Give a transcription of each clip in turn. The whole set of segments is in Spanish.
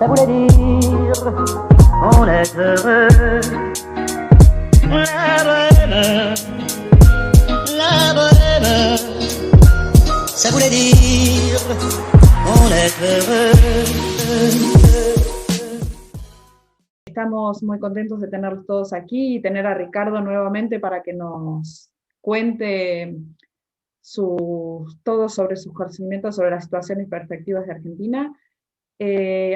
ça voulait dire on est heureux. La bohème, ça voulait dire on est heureux. Estamos muy contentos de tenerlos todos aquí y tener a Ricardo nuevamente para que nos cuente todo sobre sus conocimientos sobre las situaciones y perspectivas de Argentina.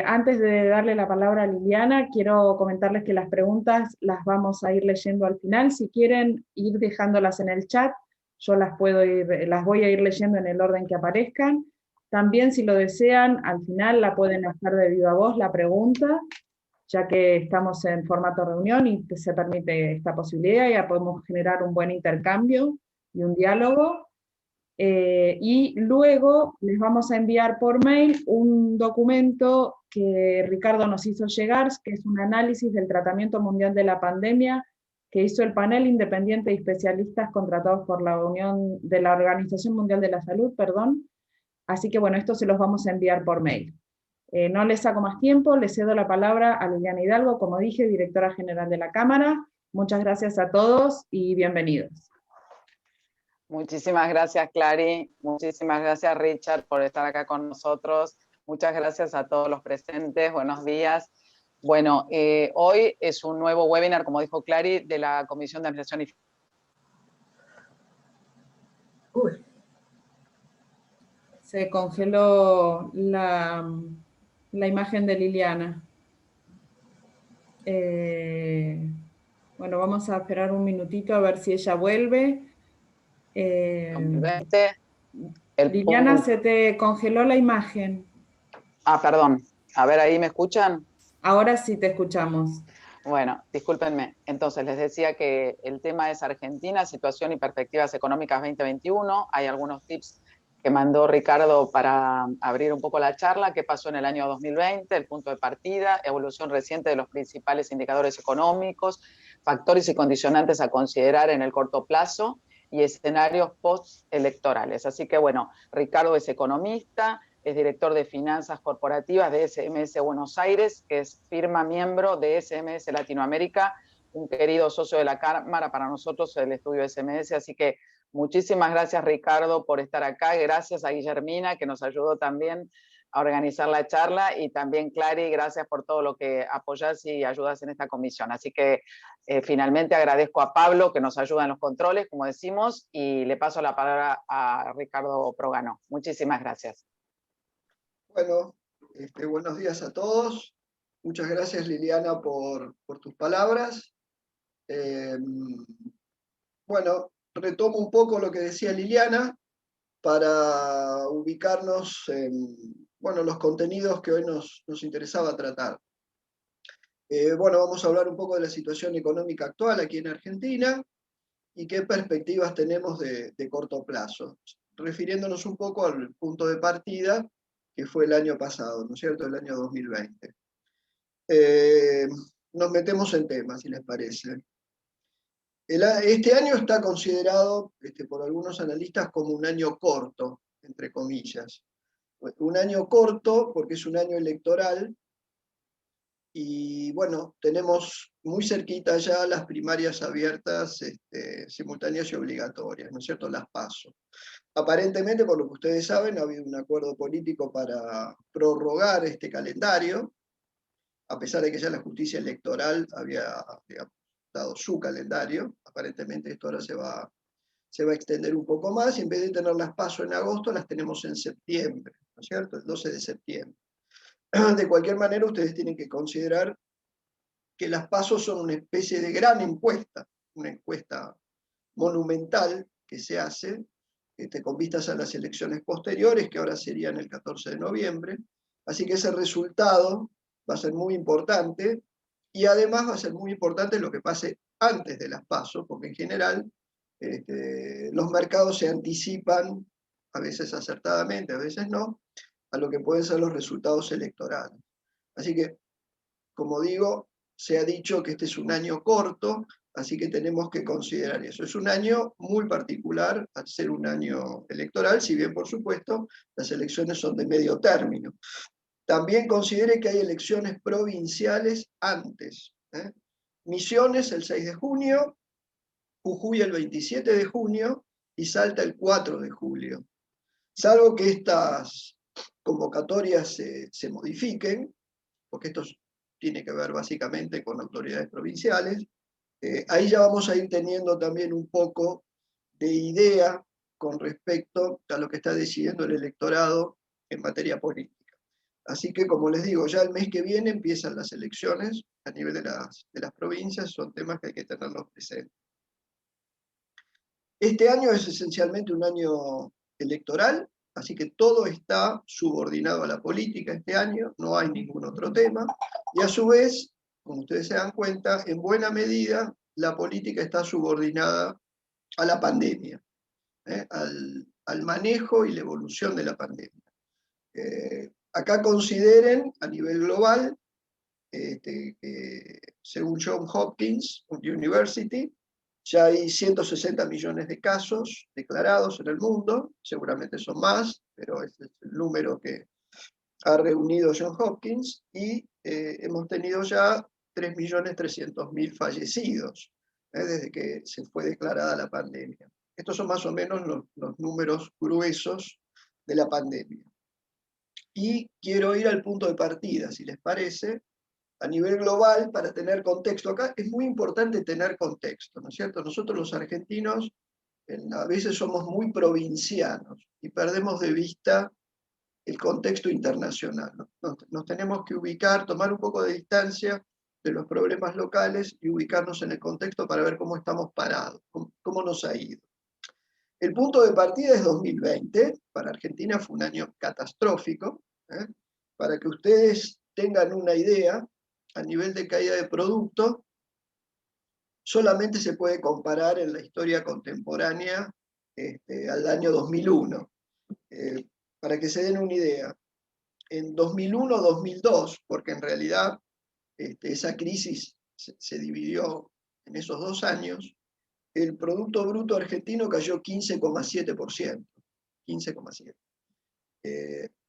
Antes de darle la palabra a Liliana, quiero comentarles que las preguntas las vamos a ir leyendo al final. Si quieren ir dejándolas en el chat, yo las voy a ir leyendo en el orden que aparezcan. También, si lo desean, al final la pueden hacer de viva voz la pregunta, ya que estamos en formato reunión y se permite esta posibilidad, ya podemos generar un buen intercambio y un diálogo. Y luego les vamos a enviar por mail un documento que Ricardo nos hizo llegar, que es un análisis del tratamiento mundial de la pandemia que hizo el panel independiente de especialistas contratados por la Organización Mundial de la Salud, Así que bueno, esto se los vamos a enviar por mail. No les saco más tiempo, les cedo la palabra a Liliana Hidalgo, como dije, directora general de la Cámara. Muchas gracias a todos y bienvenidos. Muchísimas gracias, Clary. Muchísimas gracias, Richard, por estar acá con nosotros. Muchas gracias a todos los presentes. Buenos días. Bueno, hoy es un nuevo webinar, como dijo Clary, de la Comisión de Ampliación y... Se congeló la imagen de Liliana. Bueno, vamos a esperar un minutito a ver si ella vuelve. Liliana, se te congeló la imagen. Ah, perdón. A ver, ¿ahí me escuchan? Ahora sí te escuchamos. Bueno, discúlpenme. Entonces, les decía que el tema es Argentina, situación y perspectivas económicas 2021. Hay algunos tips que mandó Ricardo para abrir un poco la charla, qué pasó en el año 2020, el punto de partida, evolución reciente de los principales indicadores económicos, factores y condicionantes a considerar en el corto plazo y escenarios postelectorales. Así que bueno, Ricardo es economista, es director de finanzas corporativas de SMS Buenos Aires, que es firma miembro de SMS Latinoamérica, un querido socio de la Cámara para nosotros del estudio SMS, así que muchísimas gracias, Ricardo, por estar acá. Gracias a Guillermina, que nos ayudó también a organizar la charla, y también, Clary, gracias por todo lo que apoyás y ayudas en esta comisión. Así que finalmente agradezco a Pablo, que nos ayuda en los controles, como decimos, y le paso la palabra a Ricardo Progano. Muchísimas gracias. Bueno, buenos días a todos. Muchas gracias, Liliana, por tus palabras. Bueno, retomo un poco lo que decía Liliana para ubicarnos en los contenidos que hoy nos interesaba tratar. Bueno, vamos a hablar un poco de la situación económica actual aquí en Argentina y qué perspectivas tenemos de corto plazo, refiriéndonos un poco al punto de partida que fue el año pasado, ¿no es cierto?, el año 2020. Nos metemos en temas, si les parece. Este año está considerado por algunos analistas como un año corto, entre comillas. Un año corto porque es un año electoral y bueno, tenemos muy cerquita ya las primarias abiertas, simultáneas y obligatorias, ¿no es cierto?, las PASO. Aparentemente, por lo que ustedes saben, ha habido un acuerdo político para prorrogar este calendario, a pesar de que ya la justicia electoral había, digamos, dado su calendario. Aparentemente esto ahora se va a extender un poco más, y en vez de tener las PASO en agosto, las tenemos en septiembre, ¿no es cierto?, el 12 de septiembre. De cualquier manera, ustedes tienen que considerar que las PASO son una especie de gran encuesta, una encuesta monumental que se hace con vistas a las elecciones posteriores, que ahora serían el 14 de noviembre. Así que ese resultado va a ser muy importante, y además va a ser muy importante lo que pase antes de las PASO, porque en general los mercados se anticipan, a veces acertadamente, a veces no, a lo que pueden ser los resultados electorales. Así que, como digo, se ha dicho que este es un año corto, así que tenemos que considerar eso. Es un año muy particular al ser un año electoral, si bien, por supuesto, las elecciones son de medio término. También considere que hay elecciones provinciales antes. Misiones el 6 de junio, Jujuy el 27 de junio y Salta el 4 de julio. Salvo que estas convocatorias se modifiquen, porque esto tiene que ver básicamente con autoridades provinciales, ahí ya vamos a ir teniendo también un poco de idea con respecto a lo que está decidiendo el electorado en materia política. Así que, como les digo, ya el mes que viene empiezan las elecciones a nivel de las provincias, son temas que hay que tenerlos presentes. Este año es esencialmente un año electoral, así que todo está subordinado a la política este año, no hay ningún otro tema, y a su vez, como ustedes se dan cuenta, en buena medida la política está subordinada a la pandemia, al manejo y la evolución de la pandemia. Acá consideren a nivel global, que según Johns Hopkins University, ya hay 160 millones de casos declarados en el mundo, seguramente son más, pero ese es el número que ha reunido Johns Hopkins, y hemos tenido ya 3.300.000 fallecidos desde que se fue declarada la pandemia. Estos son más o menos los números gruesos de la pandemia. Y quiero ir al punto de partida, si les parece, a nivel global, para tener contexto. Acá es muy importante tener contexto, ¿no es cierto? Nosotros los argentinos a veces somos muy provincianos y perdemos de vista el contexto internacional, ¿no? Nos tenemos que ubicar, tomar un poco de distancia de los problemas locales y ubicarnos en el contexto para ver cómo estamos parados, cómo nos ha ido. El punto de partida es 2020, para Argentina fue un año catastrófico. Para que ustedes tengan una idea, a nivel de caída de producto, solamente se puede comparar en la historia contemporánea al año 2001. Para que se den una idea, en 2001-2002, porque en realidad esa crisis se dividió en esos 2 años, el Producto Bruto Argentino cayó 15,7%. 15,7%.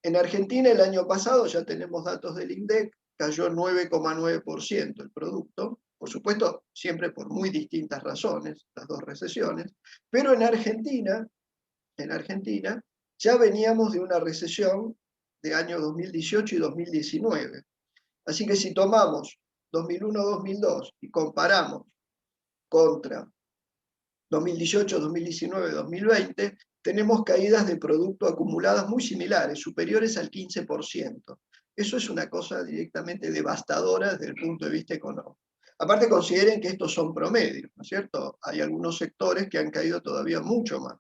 En Argentina el año pasado, ya tenemos datos del INDEC, cayó 9,9% el producto, por supuesto siempre por muy distintas razones, las dos recesiones, pero en Argentina ya veníamos de una recesión de años 2018 y 2019. Así que si tomamos 2001-2002 y comparamos contra 2018, 2019, 2020, tenemos caídas de producto acumuladas muy similares, superiores al 15%. Eso es una cosa directamente devastadora desde el punto de vista económico. Aparte, consideren que estos son promedios, ¿no es cierto? Hay algunos sectores que han caído todavía mucho más.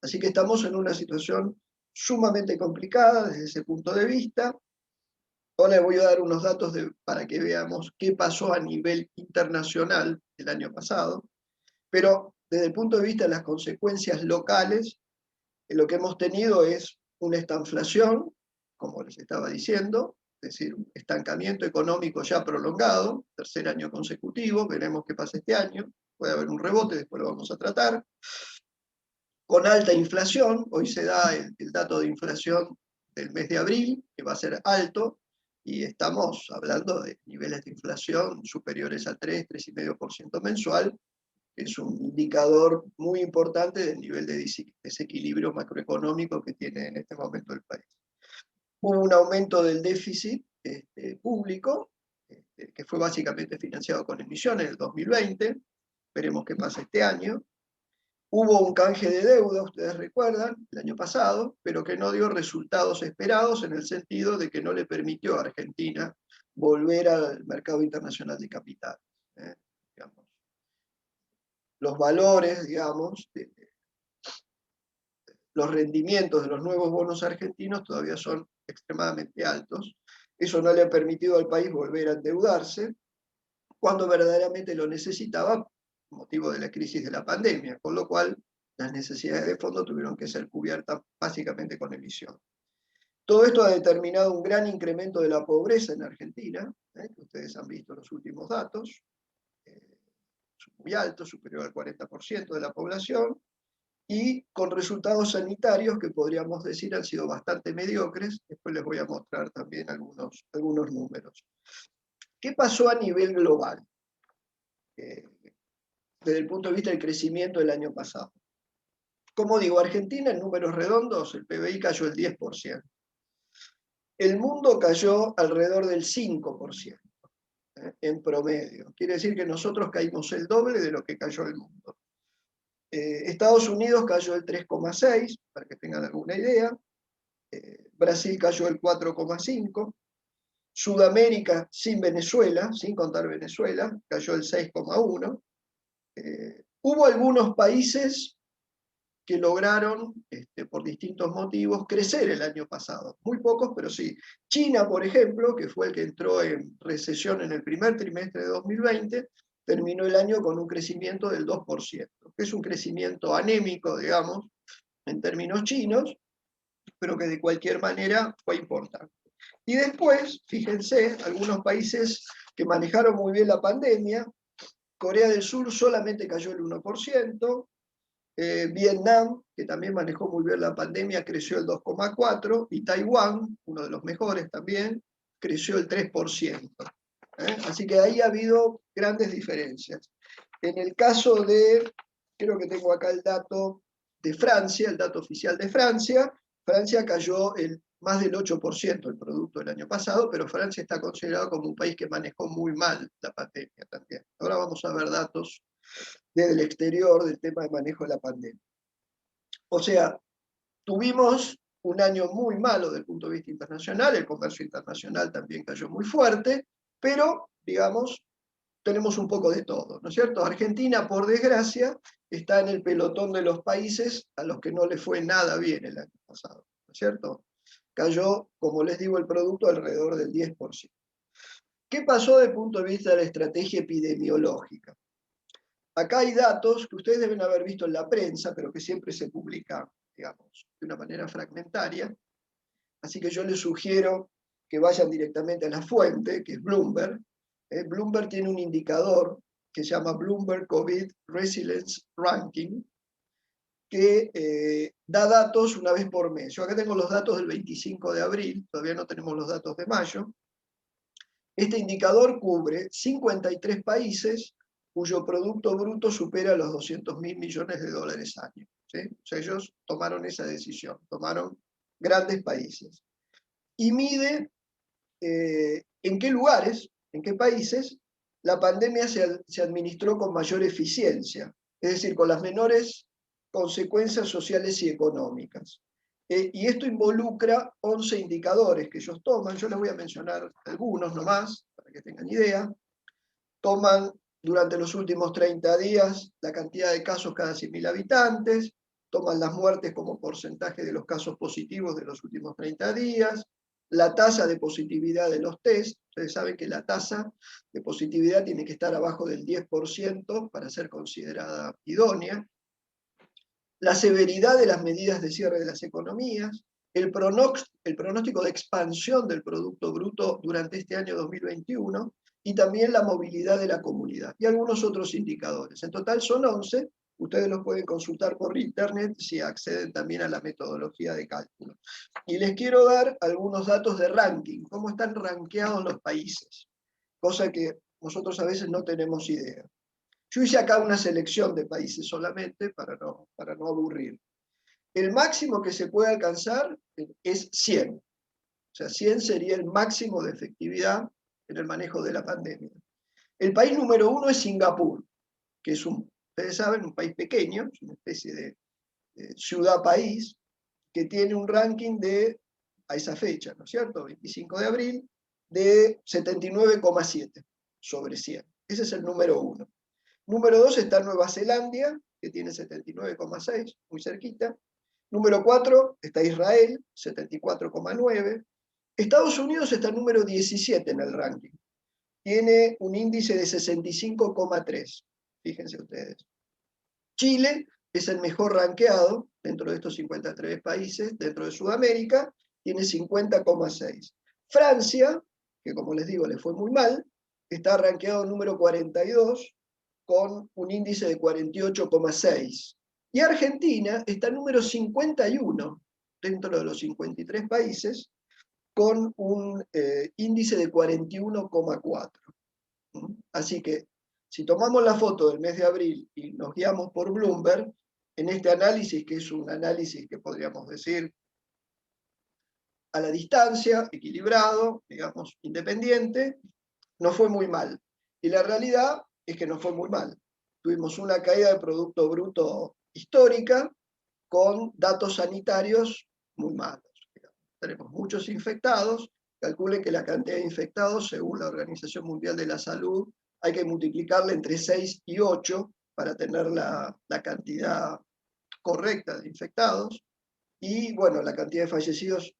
Así que estamos en una situación sumamente complicada desde ese punto de vista. Ahora les voy a dar unos datos para que veamos qué pasó a nivel internacional el año pasado. Pero desde el punto de vista de las consecuencias locales, lo que hemos tenido es una estanflación, como les estaba diciendo, es decir, un estancamiento económico ya prolongado, tercer año consecutivo, veremos qué pasa este año, puede haber un rebote, después lo vamos a tratar, con alta inflación. Hoy se da el dato de inflación del mes de abril, que va a ser alto, y estamos hablando de niveles de inflación superiores al 3, 3,5% mensual, es un indicador muy importante del nivel de desequilibrio macroeconómico que tiene en este momento el país. Hubo un aumento del déficit público, que fue básicamente financiado con emisiones en el 2020, veremos qué pasa este año. Hubo un canje de deuda, ustedes recuerdan, el año pasado, pero que no dio resultados esperados en el sentido de que no le permitió a Argentina volver al mercado internacional de capitales. Digamos. Los valores, digamos, los rendimientos de los nuevos bonos argentinos todavía son extremadamente altos. Eso no le ha permitido al país volver a endeudarse cuando verdaderamente lo necesitaba, motivo de la crisis de la pandemia, con lo cual las necesidades de fondo tuvieron que ser cubiertas básicamente con emisión. Todo esto ha determinado un gran incremento de la pobreza en Argentina, que ustedes han visto los últimos datos, muy alto, superior al 40% de la población, y con resultados sanitarios que podríamos decir han sido bastante mediocres. Después les voy a mostrar también algunos números. ¿Qué pasó a nivel global? Desde el punto de vista del crecimiento del año pasado. Como digo, Argentina en números redondos, el PBI cayó el 10%. El mundo cayó alrededor del 5%, en promedio. Quiere decir que nosotros caímos el doble de lo que cayó el mundo. Estados Unidos cayó el 3,6%, para que tengan alguna idea. Brasil cayó el 4,5%. Sudamérica, sin Venezuela, sin contar Venezuela, cayó el 6,1%. Hubo algunos países que lograron, por distintos motivos, crecer el año pasado. Muy pocos, pero sí. China, por ejemplo, que fue el que entró en recesión en el primer trimestre de 2020, terminó el año con un crecimiento del 2%, que es un crecimiento anémico, digamos, en términos chinos, pero que de cualquier manera fue importante. Y después, fíjense, algunos países que manejaron muy bien la pandemia. Corea del Sur solamente cayó el 1%, Vietnam, que también manejó muy bien la pandemia, creció el 2,4%, y Taiwán, uno de los mejores también, creció el 3%. Así que ahí ha habido grandes diferencias. En el caso de, creo que tengo acá el dato de Francia, el dato oficial de Francia, Francia cayó más del 8% el producto del año pasado, pero Francia está considerado como un país que manejó muy mal la pandemia también. Ahora vamos a ver datos desde el exterior del tema de manejo de la pandemia. O sea, tuvimos un año muy malo desde el punto de vista internacional, el comercio internacional también cayó muy fuerte, pero, digamos, tenemos un poco de todo, ¿no es cierto? Argentina, por desgracia, está en el pelotón de los países a los que no le fue nada bien el año pasado, ¿no es cierto? Cayó, como les digo, el producto alrededor del 10%. ¿Qué pasó desde el punto de vista de la estrategia epidemiológica? Acá hay datos que ustedes deben haber visto en la prensa, pero que siempre se publican, digamos, de una manera fragmentaria. Así que yo les sugiero que vayan directamente a la fuente, que es Bloomberg. Bloomberg tiene un indicador que se llama Bloomberg COVID Resilience Ranking, que da datos una vez por mes. Yo acá tengo los datos del 25 de abril, todavía no tenemos los datos de mayo. Este indicador cubre 53 países cuyo Producto Bruto supera los 200.000 millones de dólares año. ¿Sí? O sea, ellos tomaron esa decisión, tomaron grandes países. Y mide en qué lugares, en qué países, la pandemia se administró con mayor eficiencia, es decir, con las menores consecuencias sociales y económicas. Y esto involucra 11 indicadores que ellos toman. Yo les voy a mencionar algunos nomás, para que tengan idea. Toman durante los últimos 30 días la cantidad de casos cada 100.000 habitantes, toman las muertes como porcentaje de los casos positivos de los últimos 30 días, la tasa de positividad de los test. Ustedes saben que la tasa de positividad tiene que estar abajo del 10% para ser considerada idónea, la severidad de las medidas de cierre de las economías, el pronóstico de expansión del Producto Bruto durante este año 2021, y también la movilidad de la comunidad, y algunos otros indicadores. En total son 11, ustedes los pueden consultar por internet si acceden también a la metodología de cálculo. Y les quiero dar algunos datos de ranking, cómo están rankeados los países, cosa que nosotros a veces no tenemos idea. Yo hice acá una selección de países solamente para no aburrir. El máximo que se puede alcanzar es 100. O sea, 100 sería el máximo de efectividad en el manejo de la pandemia. El país número 1 es Singapur, que es ustedes saben, un país pequeño, es una especie de ciudad-país, que tiene un ranking a esa fecha, ¿no es cierto?, 25 de abril, de 79,7 sobre 100. Ese es el número 1. Número 2 está Nueva Zelanda, que tiene 79,6, muy cerquita. Número 4 está Israel, 74,9. Estados Unidos está número 17 en el ranking. Tiene un índice de 65,3. Fíjense ustedes. Chile es el mejor rankeado dentro de estos 53 países, dentro de Sudamérica, tiene 50,6. Francia, que como les digo le fue muy mal, está rankeado número 42, con un índice de 48,6. Y Argentina está número 51 dentro de los 53 países, con un índice de 41,4. Así que, si tomamos la foto del mes de abril y nos guiamos por Bloomberg, en este análisis, que es un análisis que podríamos decir a la distancia, equilibrado, digamos, independiente, no fue muy mal. Y la realidad es que no fue muy mal. Tuvimos una caída del Producto Bruto histórica con datos sanitarios muy malos. Tenemos muchos infectados. Calculen que la cantidad de infectados, según la Organización Mundial de la Salud, hay que multiplicarla entre 6 y 8 para tener la cantidad correcta de infectados. Y bueno, la cantidad de fallecidos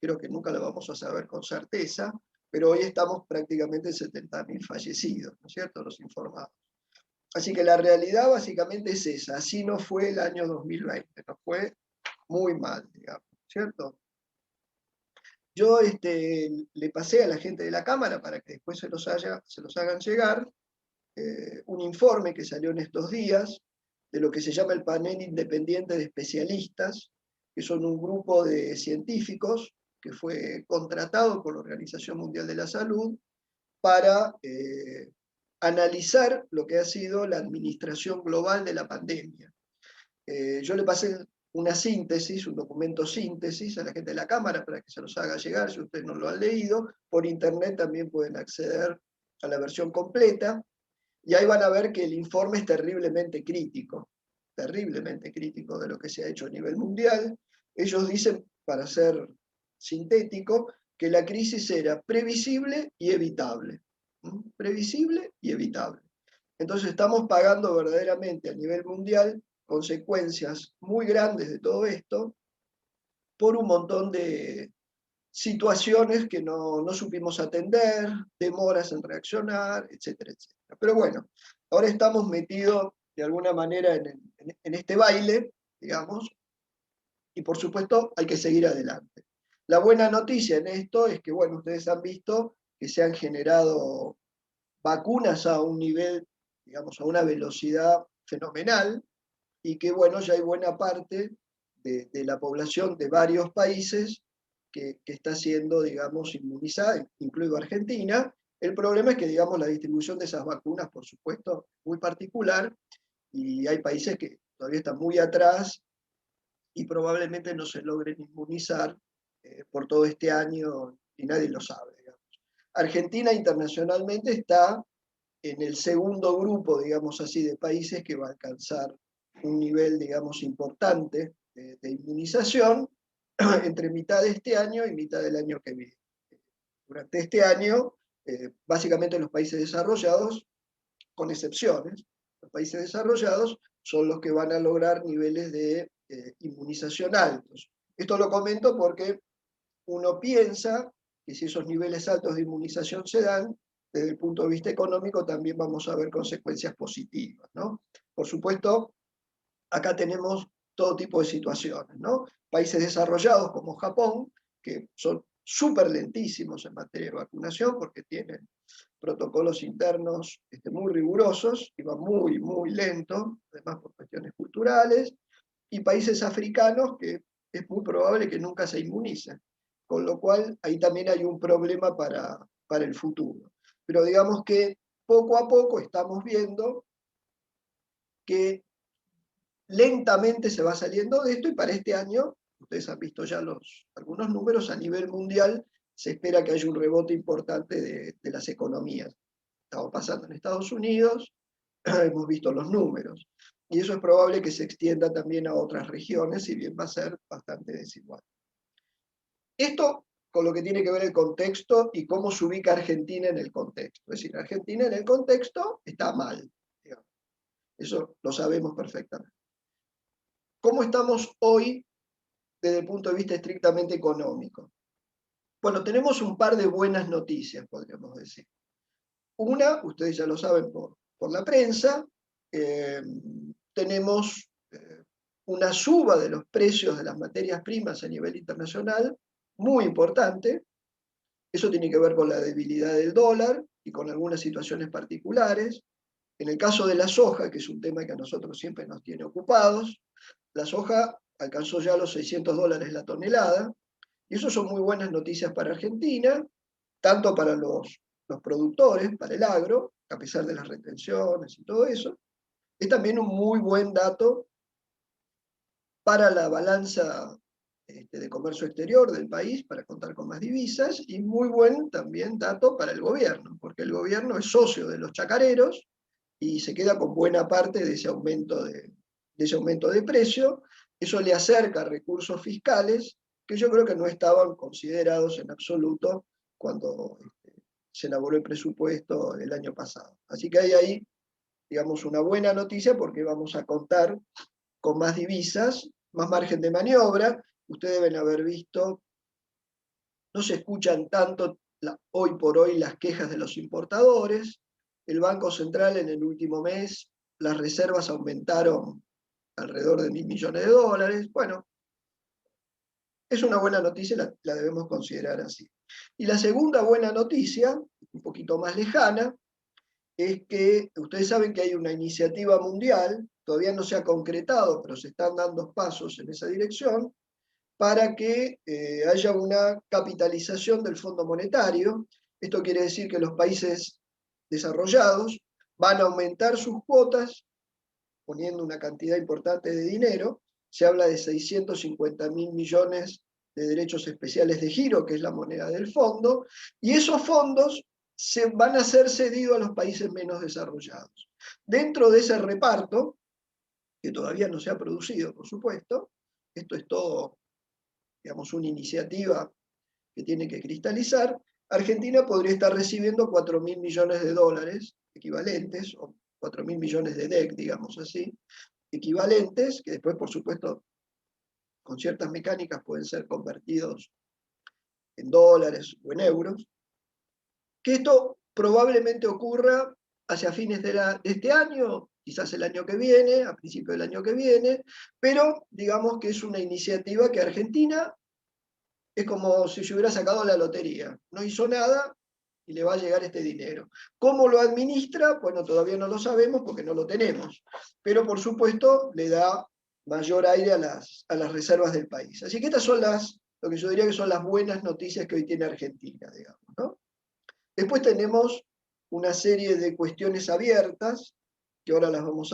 creo que nunca la vamos a saber con certeza, pero hoy estamos prácticamente en 70.000 fallecidos, ¿no es cierto?, los informados. Así que la realidad básicamente es esa, así no fue el año 2020, nos fue muy mal, digamos, ¿cierto? Yo le pasé a la gente de la Cámara para que después se los hagan llegar un informe que salió en estos días de lo que se llama el Panel Independiente de Especialistas, que son un grupo de científicos que fue contratado por la Organización Mundial de la Salud para analizar lo que ha sido la administración global de la pandemia. Yo le pasé una síntesis, un documento síntesis a la gente de la Cámara para que se los haga llegar, si ustedes no lo han leído. Por internet también pueden acceder a la versión completa, y ahí van a ver que el informe es terriblemente crítico de lo que se ha hecho a nivel mundial. Ellos dicen, para ser sintético, que la crisis era previsible y evitable. Previsible y evitable. Entonces estamos pagando verdaderamente a nivel mundial consecuencias muy grandes de todo esto por un montón de situaciones que no supimos atender, demoras en reaccionar, etcétera, etcétera. Pero bueno, ahora estamos metidos de alguna manera en este baile, digamos, y por supuesto hay que seguir adelante. La buena noticia en esto es que, bueno, ustedes han visto que se han generado vacunas a un nivel, digamos, a una velocidad fenomenal, y que, bueno, ya hay buena parte de la población de varios países que está siendo, digamos, inmunizada, incluido Argentina. El problema es que, digamos, la distribución de esas vacunas, por supuesto, es muy particular, y hay países que todavía están muy atrás y probablemente no se logren inmunizar por todo este año, y nadie lo sabe, digamos. Argentina internacionalmente está en el segundo grupo, digamos así, de países que va a alcanzar un nivel, digamos, importante de inmunización entre mitad de este año y mitad del año que viene. Durante este año, básicamente los países desarrollados, con excepciones, los países desarrollados son los que van a lograr niveles de inmunización altos. Esto lo comento porque uno piensa que si esos niveles altos de inmunización se dan, desde el punto de vista económico también vamos a ver consecuencias positivas, ¿no? Por supuesto, acá tenemos todo tipo de situaciones, ¿no? Países desarrollados como Japón, que son súper lentísimos en materia de vacunación porque tienen protocolos internos muy rigurosos y van muy, muy lento, además por cuestiones culturales, y países africanos que es muy probable que nunca se inmunicen, con lo cual ahí también hay un problema para el futuro. Pero digamos que poco a poco estamos viendo que lentamente se va saliendo de esto, y para este año, ustedes han visto ya algunos números, a nivel mundial se espera que haya un rebote importante de las economías. Estamos pasando en Estados Unidos, hemos visto los números, y eso es probable que se extienda también a otras regiones, si bien va a ser bastante desigual. Esto con lo que tiene que ver el contexto y cómo se ubica Argentina en el contexto. Es decir, Argentina en el contexto está mal, digamos. Eso lo sabemos perfectamente. ¿Cómo estamos hoy desde el punto de vista estrictamente económico? Bueno, tenemos un par de buenas noticias, podríamos decir. Una, ustedes ya lo saben por la prensa, tenemos una suba de los precios de las materias primas a nivel internacional muy importante. Eso tiene que ver con la debilidad del dólar y con algunas situaciones particulares. En el caso de la soja, que es un tema que a nosotros siempre nos tiene ocupados, la soja alcanzó ya los $600 la tonelada, y eso son muy buenas noticias para Argentina, tanto para los productores, para el agro, a pesar de las retenciones y todo eso. Es también un muy buen dato para la balanza de comercio exterior del país, para contar con más divisas, y muy buen también dato para el gobierno, porque el gobierno es socio de los chacareros y se queda con buena parte de ese aumento de precio. Eso le acerca recursos fiscales que yo creo que no estaban considerados en absoluto cuando se elaboró el presupuesto el año pasado. Así que hay ahí, digamos, una buena noticia porque vamos a contar con más divisas, más margen de maniobra. Ustedes deben haber visto, no se escuchan tanto hoy por hoy las quejas de los importadores. El Banco Central en el último mes, las reservas aumentaron alrededor de $1.000 millones. Bueno, es una buena noticia, la debemos considerar así. Y la segunda buena noticia, un poquito más lejana, es que ustedes saben que hay una iniciativa mundial, todavía no se ha concretado, pero se están dando pasos en esa dirección, para que haya una capitalización del Fondo Monetario. Esto quiere decir que los países desarrollados van a aumentar sus cuotas, poniendo una cantidad importante de dinero. Se habla de 650.000 millones de derechos especiales de giro, que es la moneda del fondo, y esos fondos se van a ser cedidos a los países menos desarrollados. Dentro de ese reparto, que todavía no se ha producido, por supuesto, esto es todo, digamos, una iniciativa que tiene que cristalizar, Argentina podría estar recibiendo $4.000 millones equivalentes, o 4.000 millones de DEC, digamos así, equivalentes, que después, por supuesto, con ciertas mecánicas pueden ser convertidos en dólares o en euros, que esto probablemente ocurra hacia fines de este año, quizás el año que viene, a principios del año que viene, pero digamos que es una iniciativa que Argentina es como si se hubiera sacado la lotería. No hizo nada y le va a llegar este dinero. ¿Cómo lo administra? Bueno, todavía no lo sabemos porque no lo tenemos. Pero por supuesto le da mayor aire a las reservas del país. Así que estas son lo que yo diría que son las buenas noticias que hoy tiene Argentina, digamos, ¿no? Después tenemos una serie de cuestiones abiertas, que ahora las vamos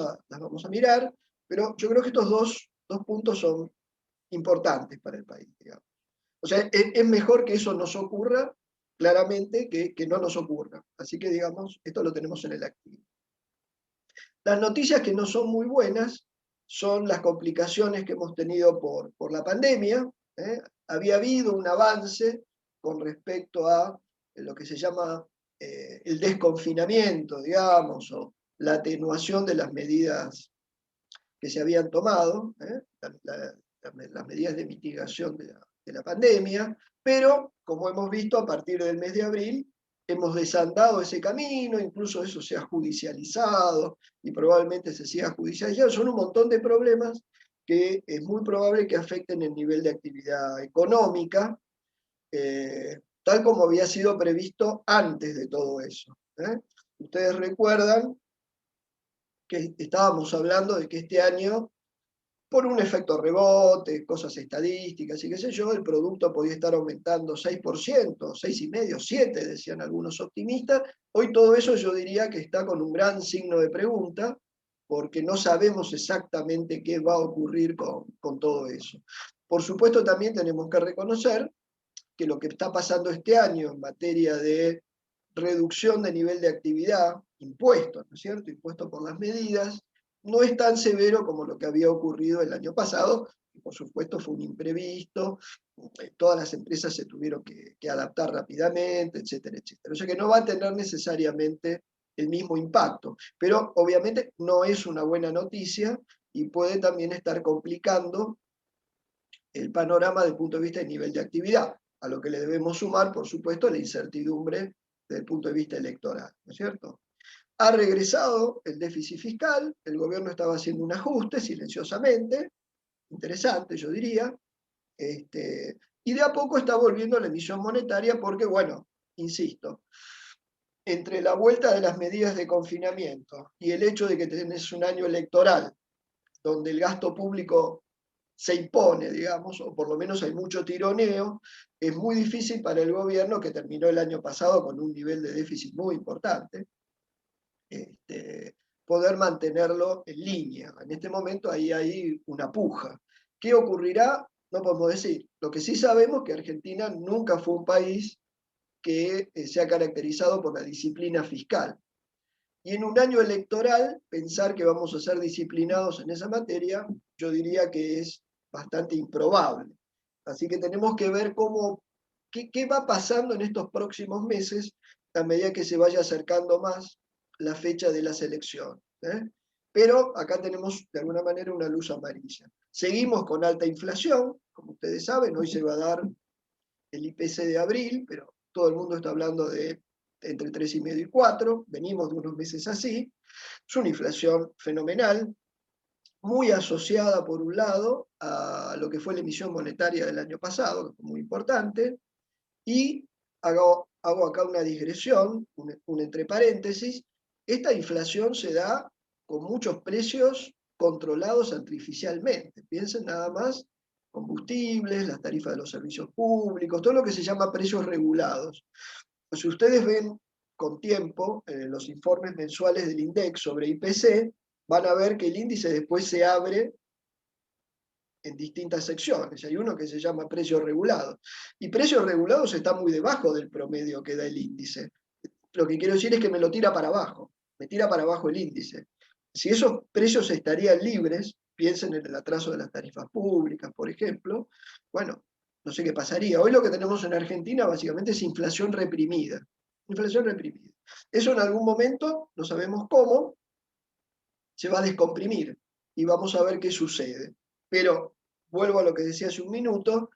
a mirar, pero yo creo que estos dos puntos son importantes para el país, digamos. O sea, es mejor que eso nos ocurra, claramente, que no nos ocurra. Así que, digamos, esto lo tenemos en el activo. Las noticias que no son muy buenas son las complicaciones que hemos tenido por la pandemia. Había habido un avance con respecto a lo que se llama el desconfinamiento, digamos, o la atenuación de las medidas que se habían tomado, las medidas de mitigación de la pandemia, pero como hemos visto a partir del mes de abril, hemos desandado ese camino, incluso eso se ha judicializado y probablemente se siga judicializando. Son un montón de problemas que es muy probable que afecten el nivel de actividad económica, tal como había sido previsto antes de todo eso. Ustedes recuerdan que estábamos hablando de que este año, por un efecto rebote, cosas estadísticas y qué sé yo, el producto podía estar aumentando 6%, 6,5%, 7%, decían algunos optimistas. Hoy todo eso yo diría que está con un gran signo de pregunta, porque no sabemos exactamente qué va a ocurrir con todo eso. Por supuesto, también tenemos que reconocer que lo que está pasando este año en materia de reducción de nivel de actividad, impuestos, ¿no es cierto?, impuestos por las medidas, no es tan severo como lo que había ocurrido el año pasado, y por supuesto fue un imprevisto, todas las empresas se tuvieron que adaptar rápidamente, etcétera, etcétera. O sea que no va a tener necesariamente el mismo impacto, pero obviamente no es una buena noticia y puede también estar complicando el panorama desde el punto de vista del nivel de actividad, a lo que le debemos sumar, por supuesto, la incertidumbre desde el punto de vista electoral, ¿no es cierto? Ha regresado el déficit fiscal, el gobierno estaba haciendo un ajuste silenciosamente, interesante yo diría, y de a poco está volviendo la emisión monetaria porque, bueno, insisto, entre la vuelta de las medidas de confinamiento y el hecho de que tenés un año electoral donde el gasto público se impone, digamos, o por lo menos hay mucho tironeo. Es muy difícil para el gobierno, que terminó el año pasado con un nivel de déficit muy importante, poder mantenerlo en línea. En este momento ahí hay una puja. ¿Qué ocurrirá? No podemos decir. Lo que sí sabemos es que Argentina nunca fue un país que se ha caracterizado por la disciplina fiscal. Y en un año electoral, pensar que vamos a ser disciplinados en esa materia, yo diría que es bastante improbable. Así que tenemos que ver qué va pasando en estos próximos meses a medida que se vaya acercando más la fecha de las elecciones. Pero acá tenemos de alguna manera una luz amarilla. Seguimos con alta inflación, como ustedes saben, hoy se va a dar el IPC de abril, pero todo el mundo está hablando de entre 3,5 y 4, venimos de unos meses así. Es una inflación fenomenal, muy asociada por un lado a lo que fue la emisión monetaria del año pasado, que fue muy importante, y hago acá una digresión, un entre paréntesis. Esta inflación se da con muchos precios controlados artificialmente. Piensen nada más, combustibles, las tarifas de los servicios públicos, todo lo que se llama precios regulados. Pues si ustedes ven con tiempo los informes mensuales del INDEC sobre IPC, van a ver que el índice después se abre en distintas secciones. Hay uno que se llama precios regulados. Y precios regulados está muy debajo del promedio que da el índice. Lo que quiero decir es que me lo tira para abajo, me tira para abajo el índice. Si esos precios estarían libres, piensen en el atraso de las tarifas públicas, por ejemplo, bueno, no sé qué pasaría. Hoy lo que tenemos en Argentina básicamente es inflación reprimida. Inflación reprimida. Eso en algún momento, no sabemos cómo, se va a descomprimir y vamos a ver qué sucede. Pero vuelvo a lo que decía hace un minuto,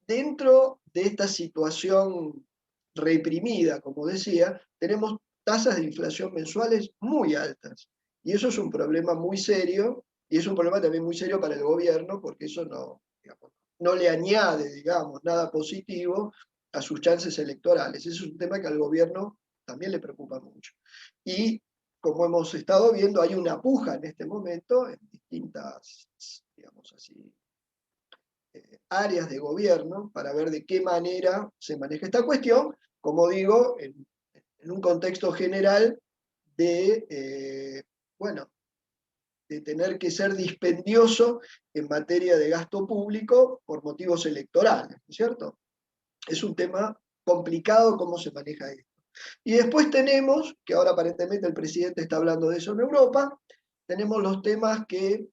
dentro de esta situación reprimida, como decía, tenemos tasas de inflación mensuales muy altas. Y eso es un problema muy serio, y es un problema también muy serio para el gobierno, porque eso no, digamos, no le añade, digamos, nada positivo a sus chances electorales. Ese es un tema que al gobierno también le preocupa mucho. Y como hemos estado viendo, hay una puja en este momento en distintas, digamos así, áreas de gobierno para ver de qué manera se maneja esta cuestión, como digo, en un contexto general de, bueno, de tener que ser dispendioso en materia de gasto público por motivos electorales, ¿no es cierto? Es un tema complicado cómo se maneja esto. Y después tenemos, que ahora aparentemente el presidente está hablando de eso en Europa, tenemos los temas que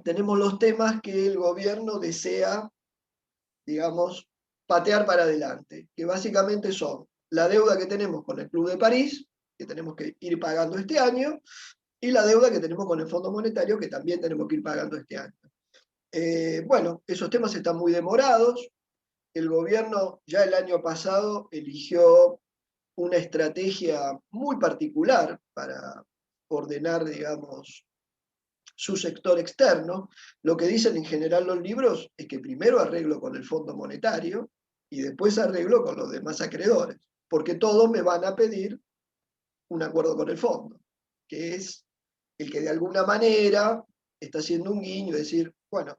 tenemos los temas que el gobierno desea, digamos, patear para adelante, que básicamente son la deuda que tenemos con el Club de París, que tenemos que ir pagando este año, y la deuda que tenemos con el Fondo Monetario, que también tenemos que ir pagando este año. Bueno, esos temas están muy demorados. El gobierno ya el año pasado eligió una estrategia muy particular para ordenar, digamos, su sector externo. Lo que dicen en general los libros es que primero arreglo con el Fondo Monetario y después arreglo con los demás acreedores, porque todos me van a pedir un acuerdo con el fondo, que es el que de alguna manera está haciendo un guiño, es decir, bueno,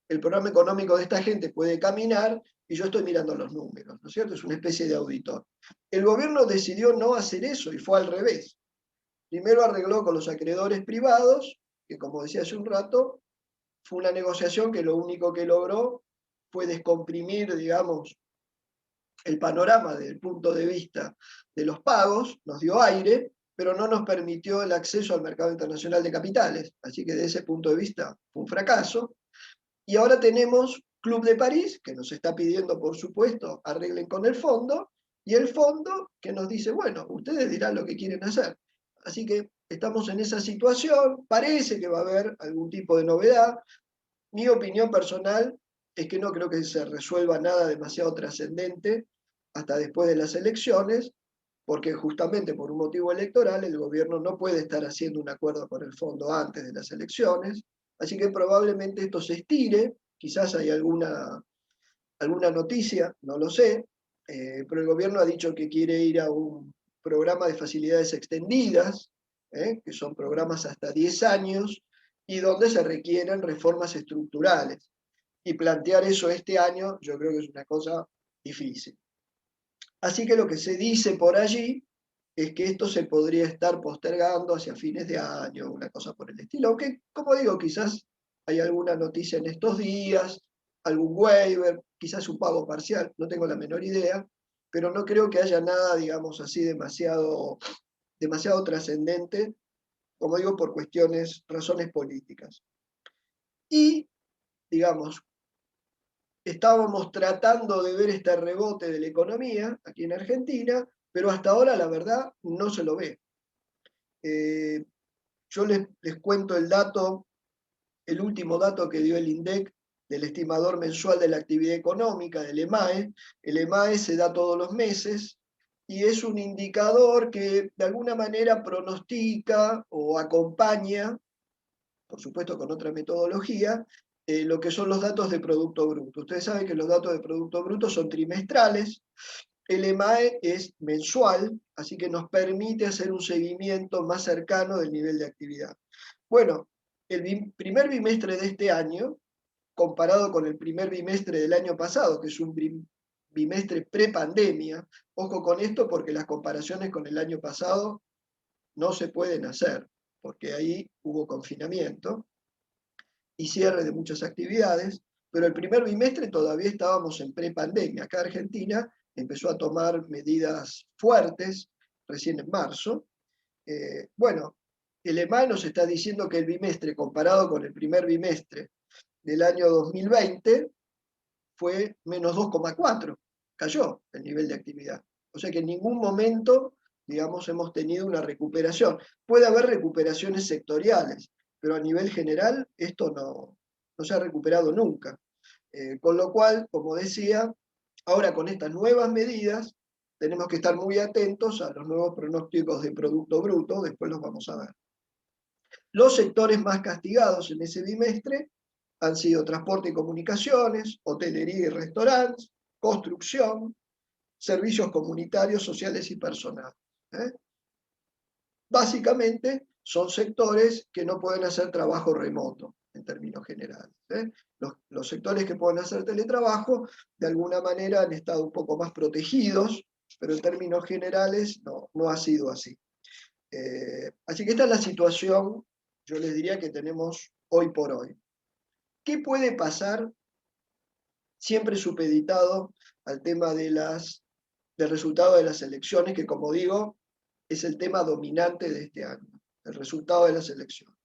el programa económico de esta gente puede caminar y yo estoy mirando los números, ¿no es cierto? Es una especie de auditor. El gobierno decidió no hacer eso y fue al revés. Primero arregló con los acreedores privados, que como decía hace un rato, fue una negociación que lo único que logró fue descomprimir, digamos, el panorama desde el punto de vista de los pagos, nos dio aire, pero no nos permitió el acceso al mercado internacional de capitales. Así que desde ese punto de vista fue un fracaso. Y ahora tenemos Club de París, que nos está pidiendo, por supuesto, arreglen con el fondo, y el fondo que nos dice, bueno, ustedes dirán lo que quieren hacer. Así que estamos en esa situación, parece que va a haber algún tipo de novedad. Mi opinión personal es que no creo que se resuelva nada demasiado trascendente hasta después de las elecciones, porque justamente por un motivo electoral el gobierno no puede estar haciendo un acuerdo con el fondo antes de las elecciones, así que probablemente esto se estire, quizás hay alguna noticia, no lo sé, pero el gobierno ha dicho que quiere ir a un programa de facilidades extendidas, que son programas hasta 10 años, y donde se requieren reformas estructurales. Y plantear eso este año, yo creo que es una cosa difícil. Así que lo que se dice por allí es que esto se podría estar postergando hacia fines de año, una cosa por el estilo. Aunque, como digo, quizás hay alguna noticia en estos días, algún waiver, quizás un pago parcial, no tengo la menor idea, pero no creo que haya nada, digamos así, demasiado trascendente, como digo, por razones políticas. Y, digamos, estábamos tratando de ver este rebote de la economía aquí en Argentina, pero hasta ahora la verdad no se lo ve. Yo les cuento el último dato que dio el INDEC del estimador mensual de la actividad económica, del EMAE. El EMAE se da todos los meses y es un indicador que de alguna manera pronostica o acompaña, por supuesto con otra metodología, lo que son los datos de Producto Bruto. Ustedes saben que los datos de Producto Bruto son trimestrales, el EMAE es mensual, así que nos permite hacer un seguimiento más cercano del nivel de actividad. Bueno, el primer bimestre de este año, comparado con el primer bimestre del año pasado, que es un bimestre prepandemia, ojo con esto porque las comparaciones con el año pasado no se pueden hacer, porque ahí hubo confinamiento y cierre de muchas actividades, pero el primer bimestre todavía estábamos en prepandemia. Acá Argentina empezó a tomar medidas fuertes recién en marzo. Bueno, el EMAE nos está diciendo que el bimestre, comparado con el primer bimestre del año 2020, fue menos 2,4, cayó el nivel de actividad. O sea que en ningún momento, digamos, hemos tenido una recuperación. Puede haber recuperaciones sectoriales, pero a nivel general esto no se ha recuperado nunca. Con lo cual, como decía, ahora con estas nuevas medidas tenemos que estar muy atentos a los nuevos pronósticos de Producto Bruto, después los vamos a ver. Los sectores más castigados en ese bimestre han sido transporte y comunicaciones, hotelería y restaurantes, construcción, servicios comunitarios, sociales y personales. Básicamente son sectores que no pueden hacer trabajo remoto, en términos generales. Los sectores que pueden hacer teletrabajo, de alguna manera han estado un poco más protegidos, pero en términos generales no ha sido así. Así que esta es la situación, yo les diría, que tenemos hoy por hoy. ¿Qué puede pasar? Siempre supeditado al tema del resultado de las elecciones, que como digo, es el tema dominante de este año, el resultado de las elecciones.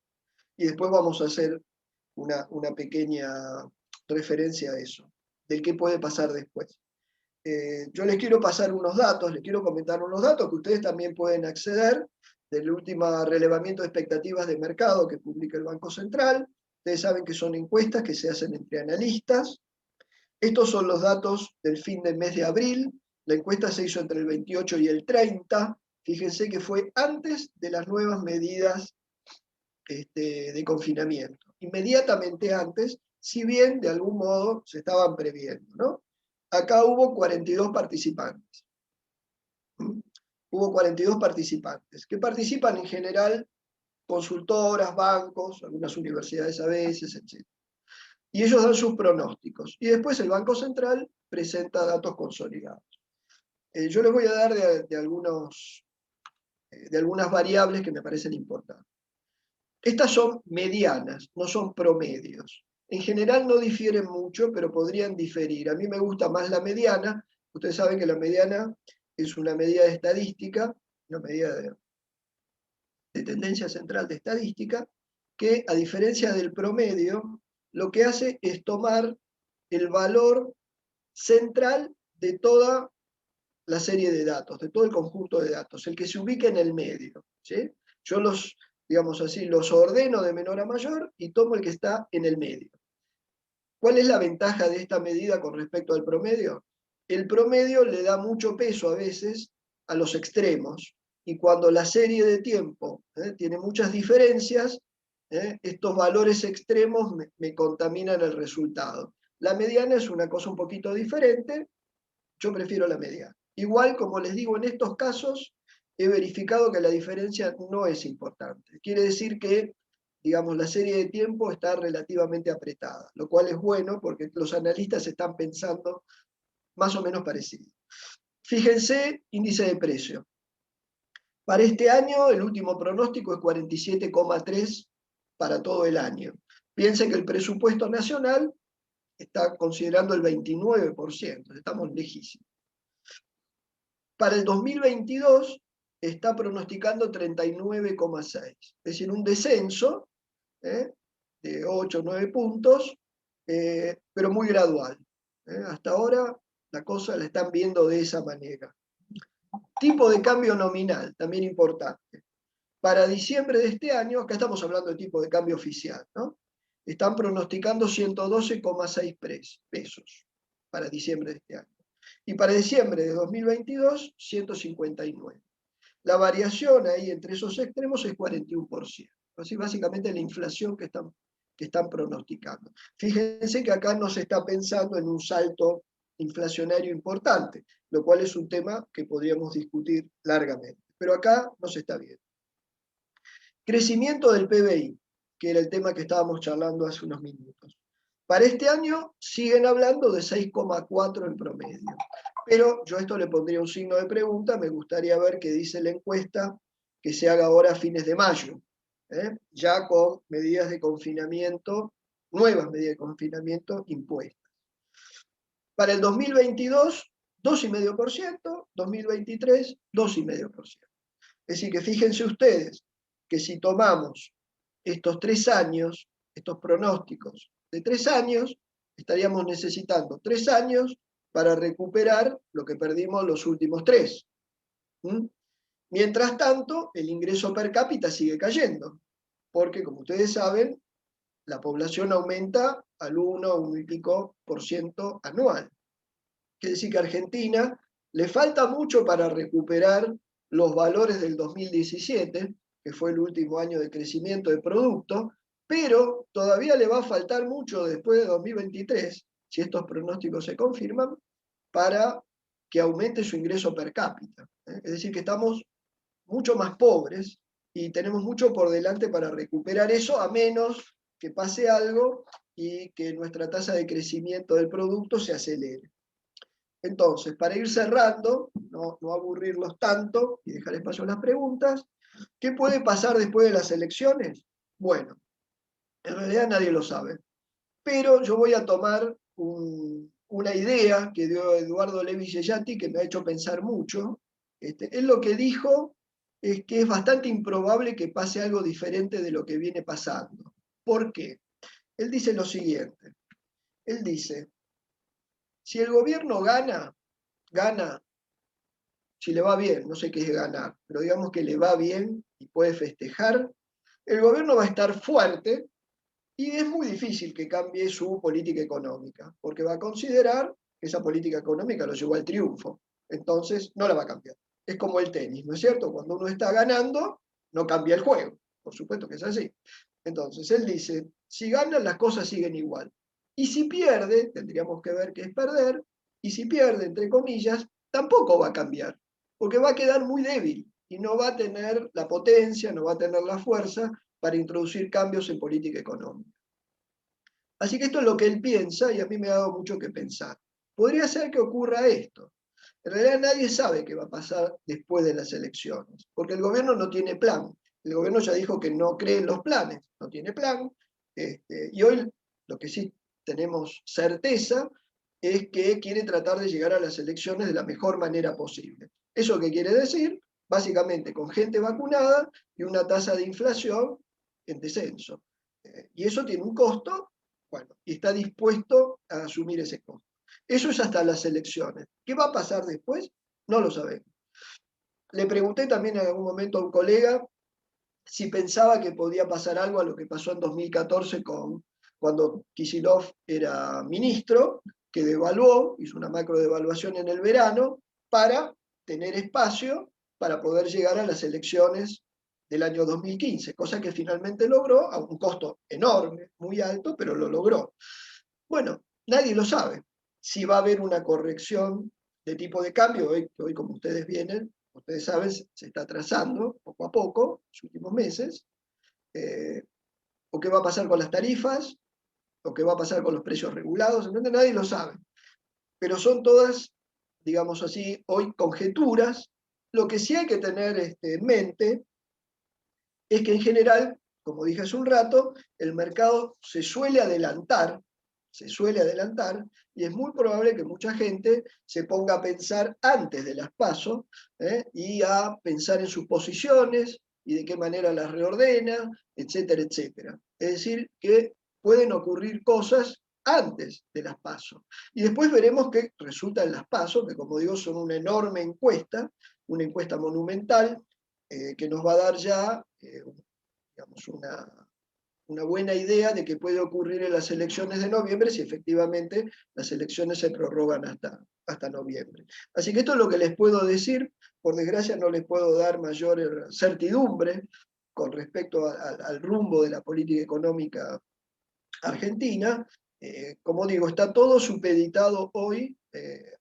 Y después vamos a hacer una pequeña referencia a eso, del qué puede pasar después. Yo les quiero pasar unos datos, les quiero comentar unos datos que ustedes también pueden acceder del último relevamiento de expectativas de mercado que publica el Banco Central. Ustedes saben que son encuestas que se hacen entre analistas. Estos son los datos del fin del mes de abril. La encuesta se hizo entre el 28 y el 30. Fíjense que fue antes de las nuevas medidas de confinamiento. Inmediatamente antes, si bien de algún modo se estaban previendo, ¿no? Acá hubo 42 participantes. Hubo 42 participantes, que participan en general consultoras, bancos, algunas universidades a veces, etc. Y ellos dan sus pronósticos. Y después el Banco Central presenta datos consolidados. Yo les voy a dar de algunas variables que me parecen importantes. Estas son medianas, no son promedios. En general no difieren mucho, pero podrían diferir. A mí me gusta más la mediana. Ustedes saben que la mediana es una medida de estadística, una medida de tendencia central de estadística, que a diferencia del promedio, lo que hace es tomar el valor central de toda la serie de datos, de todo el conjunto de datos, el que se ubica en el medio. ¿Sí? Yo digamos así, los ordeno de menor a mayor y tomo el que está en el medio. ¿Cuál es la ventaja de esta medida con respecto al promedio? El promedio le da mucho peso a veces a los extremos, y cuando la serie de tiempo tiene muchas diferencias, estos valores extremos me contaminan el resultado. La mediana es una cosa un poquito diferente, yo prefiero la mediana. Igual, como les digo, en estos casos, he verificado que la diferencia no es importante. Quiere decir que, digamos, la serie de tiempo está relativamente apretada, lo cual es bueno porque los analistas están pensando más o menos parecido. Fíjense, índice de precio. Para este año, el último pronóstico es 47,3 para todo el año. Piensen que el presupuesto nacional está considerando el 29%, estamos lejísimos. Para el 2022 está pronosticando 39,6, es decir, un descenso de 8 o 9 puntos, pero muy gradual. Hasta ahora la cosa la están viendo de esa manera. Tipo de cambio nominal, también importante. Para diciembre de este año, acá estamos hablando de tipo de cambio oficial, ¿no? Están pronosticando 112,6 pesos para diciembre de este año. Y para diciembre de 2022, 159. La variación ahí entre esos extremos es 41%. Así básicamente la inflación que están pronosticando. Fíjense que acá no se está pensando en un salto inflacionario importante, lo cual es un tema que podríamos discutir largamente. Pero acá no se está viendo. Crecimiento del PBI, que era el tema que estábamos charlando hace unos minutos. Para este año siguen hablando de 6,4 en promedio. Pero yo a esto le pondría un signo de pregunta, me gustaría ver qué dice la encuesta que se haga ahora a fines de mayo, ya con medidas de confinamiento, nuevas medidas de confinamiento impuestas. Para el 2022, 2,5%, 2023, 2,5%. Es decir, que fíjense ustedes que si tomamos estos 3 años, estos pronósticos de 3 años, estaríamos necesitando 3 años para recuperar lo que perdimos los últimos 3. Mientras tanto, el ingreso per cápita sigue cayendo, porque como ustedes saben, la población aumenta al 1 y pico % anual. Quiere decir que a Argentina le falta mucho para recuperar los valores del 2017, que fue el último año de crecimiento de producto, pero todavía le va a faltar mucho después de 2023, si estos pronósticos se confirman, para que aumente su ingreso per cápita. Es decir, que estamos mucho más pobres y tenemos mucho por delante para recuperar eso, a menos que pase algo y que nuestra tasa de crecimiento del producto se acelere. Entonces, para ir cerrando, no aburrirlos tanto y dejar espacio a las preguntas, ¿qué puede pasar después de las elecciones? Bueno, en realidad nadie lo sabe, pero yo voy a tomar una idea que dio Eduardo Levi Yeyati que me ha hecho pensar mucho. Él lo que dijo es que es bastante improbable que pase algo diferente de lo que viene pasando. ¿Por qué? Él dice lo siguiente. Él dice, si el gobierno gana, si le va bien, no sé qué es ganar, pero digamos que le va bien y puede festejar, el gobierno va a estar fuerte y es muy difícil que cambie su política económica, porque va a considerar que esa política económica lo llevó al triunfo. Entonces, no la va a cambiar. Es como el tenis, ¿no es cierto? Cuando uno está ganando, no cambia el juego. Por supuesto que es así. Entonces, él dice, si ganan, las cosas siguen igual. Y si pierde, tendríamos que ver qué es perder, y si pierde, entre comillas, tampoco va a cambiar, porque va a quedar muy débil y no va a tener la potencia, no va a tener la fuerza para introducir cambios en política económica. Así que esto es lo que él piensa y a mí me ha dado mucho que pensar. Podría ser que ocurra esto. En realidad nadie sabe qué va a pasar después de las elecciones, porque el gobierno no tiene plan. El gobierno ya dijo que no cree en los planes, no tiene plan. Y hoy lo que sí tenemos certeza es que quiere tratar de llegar a las elecciones de la mejor manera posible. ¿Eso qué quiere decir? Básicamente con gente vacunada y una tasa de inflación en descenso. Y eso tiene un costo, bueno, y está dispuesto a asumir ese costo. Eso es hasta las elecciones. ¿Qué va a pasar después? No lo sabemos. Le pregunté también en algún momento a un colega si pensaba que podía pasar algo a lo que pasó en 2014 cuando Kicillof era ministro, que devaluó, hizo una macro devaluación en el verano para tener espacio para poder llegar a las elecciones del año 2015, cosa que finalmente logró a un costo enorme, muy alto, pero lo logró. Bueno, nadie lo sabe. Si va a haber una corrección de tipo de cambio, hoy como ustedes ustedes saben, se está atrasando poco a poco, los últimos meses, o qué va a pasar con las tarifas, o qué va a pasar con los precios regulados, ¿entiendes? Nadie lo sabe. Pero son todas, digamos así, hoy conjeturas. Lo que sí hay que tener en mente es que en general, como dije hace un rato, el mercado se suele adelantar, y es muy probable que mucha gente se ponga a pensar antes de las PASO, y a pensar en sus posiciones y de qué manera las reordena, etcétera, etcétera. Es decir, que pueden ocurrir cosas antes de las PASO. Y después veremos qué resulta en las PASO, que como digo son una encuesta monumental, que nos va a dar ya digamos, una buena idea de qué puede ocurrir en las elecciones de noviembre si efectivamente las elecciones se prorrogan hasta noviembre. Así que esto es lo que les puedo decir. Por desgracia no les puedo dar mayor certidumbre con respecto al rumbo de la política económica argentina. Como digo, está todo supeditado hoy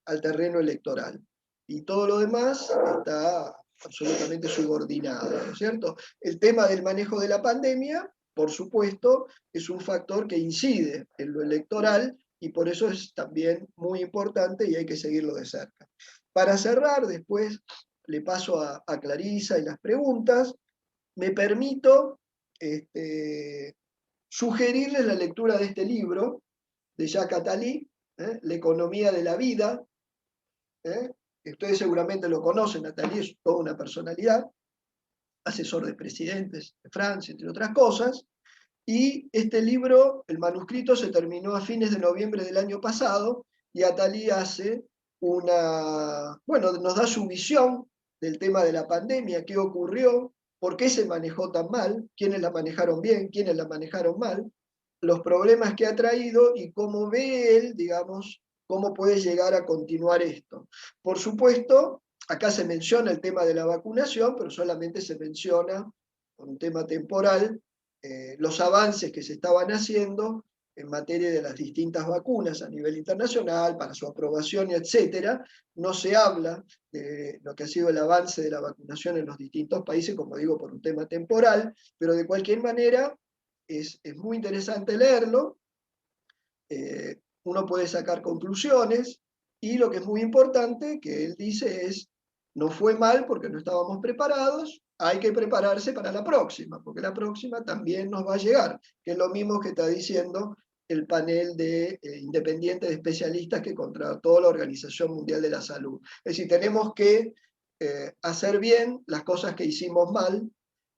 al terreno electoral. Y todo lo demás está absolutamente subordinado, ¿no es cierto? El tema del manejo de la pandemia, por supuesto, es un factor que incide en lo electoral y por eso es también muy importante y hay que seguirlo de cerca. Para cerrar, después le paso a Clarisa y las preguntas. Me permito sugerirles la lectura de este libro de Jacques Attali, La economía de la vida. Ustedes seguramente lo conocen, Attali es toda una personalidad, asesor de presidentes de Francia, entre otras cosas, y este libro, el manuscrito, se terminó a fines de noviembre del año pasado, y Attali hace nos da su visión del tema de la pandemia, qué ocurrió, por qué se manejó tan mal, quiénes la manejaron bien, quiénes la manejaron mal, los problemas que ha traído y cómo ve él, digamos, cómo puede llegar a continuar esto. Por supuesto, acá se menciona el tema de la vacunación, pero solamente se menciona con un tema temporal los avances que se estaban haciendo en materia de las distintas vacunas a nivel internacional, para su aprobación, etcétera. No se habla de lo que ha sido el avance de la vacunación en los distintos países, como digo, por un tema temporal, pero de cualquier manera es muy interesante leerlo. Uno puede sacar conclusiones, y lo que es muy importante que él dice es: no fue mal porque no estábamos preparados, hay que prepararse para la próxima, porque la próxima también nos va a llegar, que es lo mismo que está diciendo el panel de independiente de especialistas que contrató la Organización Mundial de la Salud. Es decir, tenemos que hacer bien las cosas que hicimos mal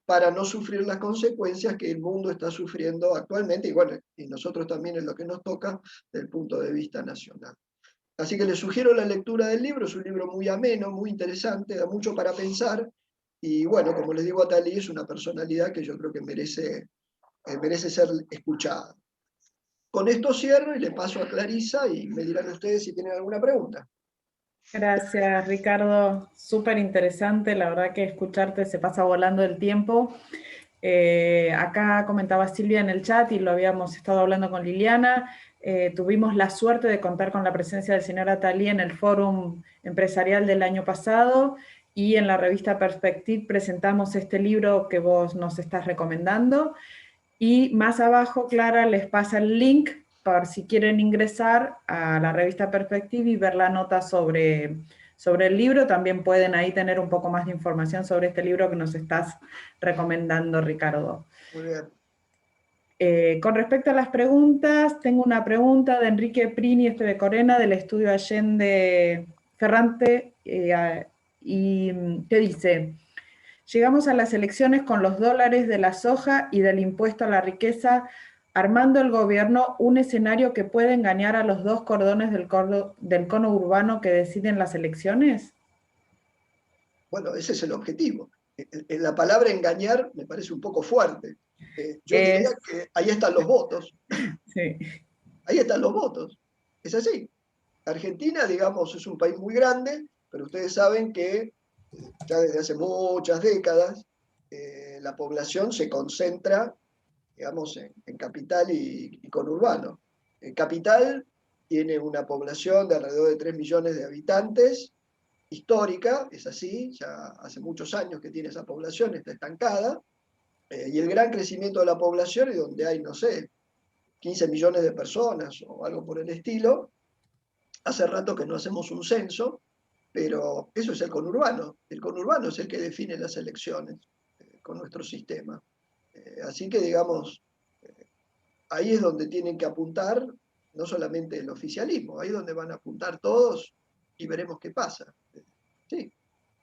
para no sufrir las consecuencias que el mundo está sufriendo actualmente, y bueno, y nosotros también en lo que nos toca desde el punto de vista nacional. Así que les sugiero la lectura del libro, es un libro muy ameno, muy interesante, da mucho para pensar, y bueno, como les digo, Attali es una personalidad que yo creo que merece ser escuchada. Con esto cierro y le paso a Clarisa y me dirán ustedes si tienen alguna pregunta. Gracias, Ricardo. Súper interesante, la verdad que escucharte se pasa volando el tiempo. Acá comentaba Silvia en el chat y lo habíamos estado hablando con Liliana. Tuvimos la suerte de contar con la presencia del señor Attali en el Fórum Empresarial del año pasado, y en la revista Perspective presentamos este libro que vos nos estás recomendando. Y más abajo, Clara les pasa el link por si quieren ingresar a la revista Perspective y ver la nota sobre el libro. También pueden ahí tener un poco más de información sobre este libro que nos estás recomendando, Ricardo. Muy bien. Con respecto a las preguntas, tengo una pregunta de Enrique Prini Estebecorena del estudio Allende Ferrante, y que dice: llegamos a las elecciones con los dólares de la soja y del impuesto a la riqueza, armando el gobierno un escenario que puede engañar a los dos cordones del cono urbano que deciden las elecciones. Bueno, ese es el objetivo. La palabra engañar me parece un poco fuerte. Yo diría que ahí están los votos. Sí. Ahí están los votos. Es así. Argentina, digamos, es un país muy grande, pero ustedes saben que ya desde hace muchas décadas la población se concentra, digamos, en capital y conurbano. Capital tiene una población de alrededor de 3 millones de habitantes, histórica, es así, ya hace muchos años que tiene esa población, está estancada, y el gran crecimiento de la población, y donde hay, no sé, 15 millones de personas o algo por el estilo, hace rato que no hacemos un censo, pero eso es el conurbano es el que define las elecciones con nuestro sistema. Así que, digamos, ahí es donde tienen que apuntar, no solamente el oficialismo, ahí es donde van a apuntar todos y veremos qué pasa. Sí.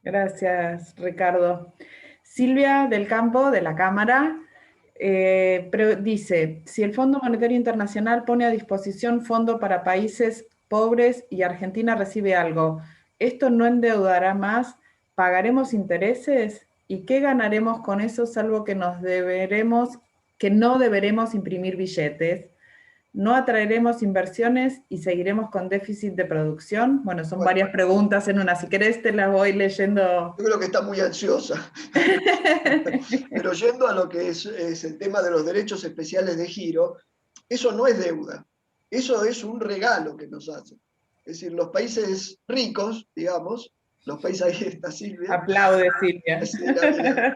Gracias, Ricardo. Silvia del Campo, de la Cámara, dice, si el Fondo Monetario Internacional pone a disposición fondo para países pobres y Argentina recibe algo, ¿esto no endeudará más? ¿Pagaremos intereses? ¿Y qué ganaremos con eso, salvo que no deberemos imprimir billetes? ¿No atraeremos inversiones y seguiremos con déficit de producción? Bueno, son Bueno, varias preguntas en una. Si querés te las voy leyendo. yo creo que está muy ansiosa. Pero yendo a lo que es el tema de los derechos especiales de giro, eso no es deuda, eso es un regalo que nos hacen. Es decir, los países ricos, digamos, los países, ahí está Silvia, Aplaude, Silvia.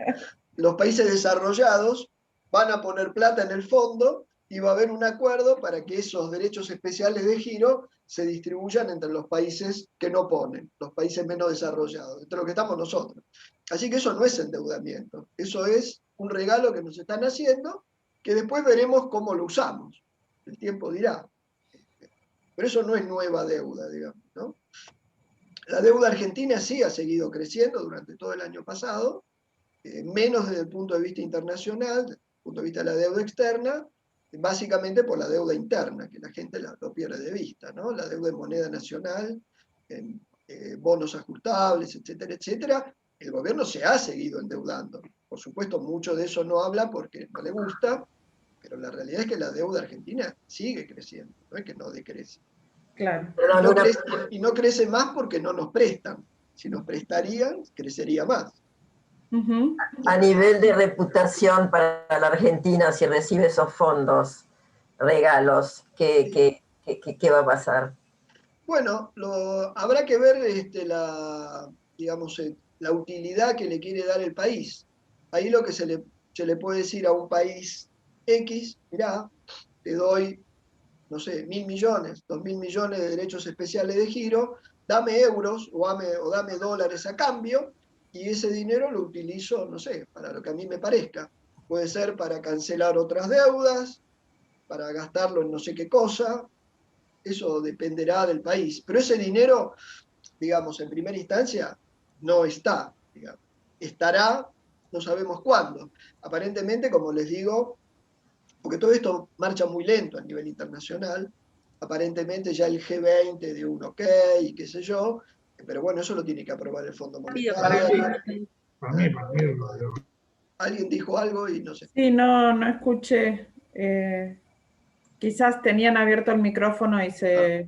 los países desarrollados van a poner plata en el fondo y va a haber un acuerdo para que esos derechos especiales de giro se distribuyan entre los países que no ponen, los países menos desarrollados, entre los que estamos nosotros. Así que eso no es endeudamiento, eso es un regalo que nos están haciendo, que después veremos cómo lo usamos. El tiempo dirá. Pero eso no es nueva deuda, digamos, ¿no? La deuda argentina sí ha seguido creciendo durante todo el año pasado, menos desde el punto de vista internacional, desde el punto de vista de la deuda externa, básicamente por la deuda interna, que la gente lo pierde de vista, ¿no? La deuda en moneda nacional, en bonos ajustables, etcétera, etcétera. El gobierno se ha seguido endeudando. Por supuesto, mucho de eso no habla porque no le gusta, pero la realidad es que la deuda argentina sigue creciendo, no es que no decrece. Claro. Y no crece más porque no nos prestan. Si nos prestarían, crecería más. Uh-huh. A nivel de reputación para la Argentina, si recibe esos fondos, regalos, ¿qué va a pasar? Bueno, habrá que ver digamos, la utilidad que le quiere dar el país. Ahí lo que se le puede decir a un país X, mirá, te doy, no sé, 1.000 millones, 2.000 millones de derechos especiales de giro, dame euros o dame dólares a cambio, y ese dinero lo utilizo, no sé, para lo que a mí me parezca. Puede ser para cancelar otras deudas, para gastarlo en no sé qué cosa, eso dependerá del país. Pero ese dinero, digamos, en primera instancia, no está, digamos. Estará, no sabemos cuándo. Aparentemente, como les digo, porque todo esto marcha muy lento a nivel internacional, aparentemente ya el G20 dio un ok y qué sé yo, pero bueno, eso lo tiene que aprobar el Fondo Monetario. Alguien dijo algo y no sé. Sí, no escuché. Quizás tenían abierto el micrófono y se...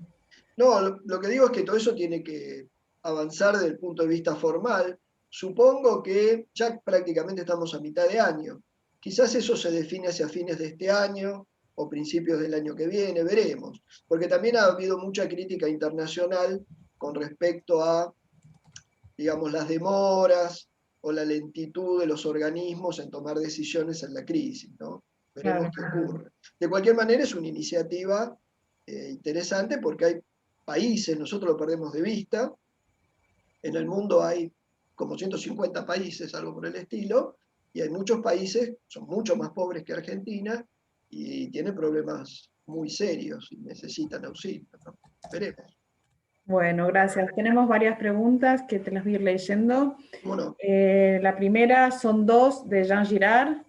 No, lo que digo es que todo eso tiene que avanzar desde el punto de vista formal. Supongo que ya prácticamente estamos a mitad de año. Quizás eso se define hacia fines de este año o principios del año que viene, veremos. Porque también ha habido mucha crítica internacional con respecto a, digamos, las demoras o la lentitud de los organismos en tomar decisiones en la crisis, ¿no? Veremos qué ocurre. De cualquier manera, es una iniciativa interesante porque hay países, nosotros lo perdemos de vista, en el mundo hay como 150 países, algo por el estilo, y hay muchos países, son mucho más pobres que Argentina, y tienen problemas muy serios y necesitan auxilio, ¿no? Veremos. Bueno, gracias. Tenemos varias preguntas que te las voy a ir leyendo. ¿Cómo no? La primera son dos de Jean Girard.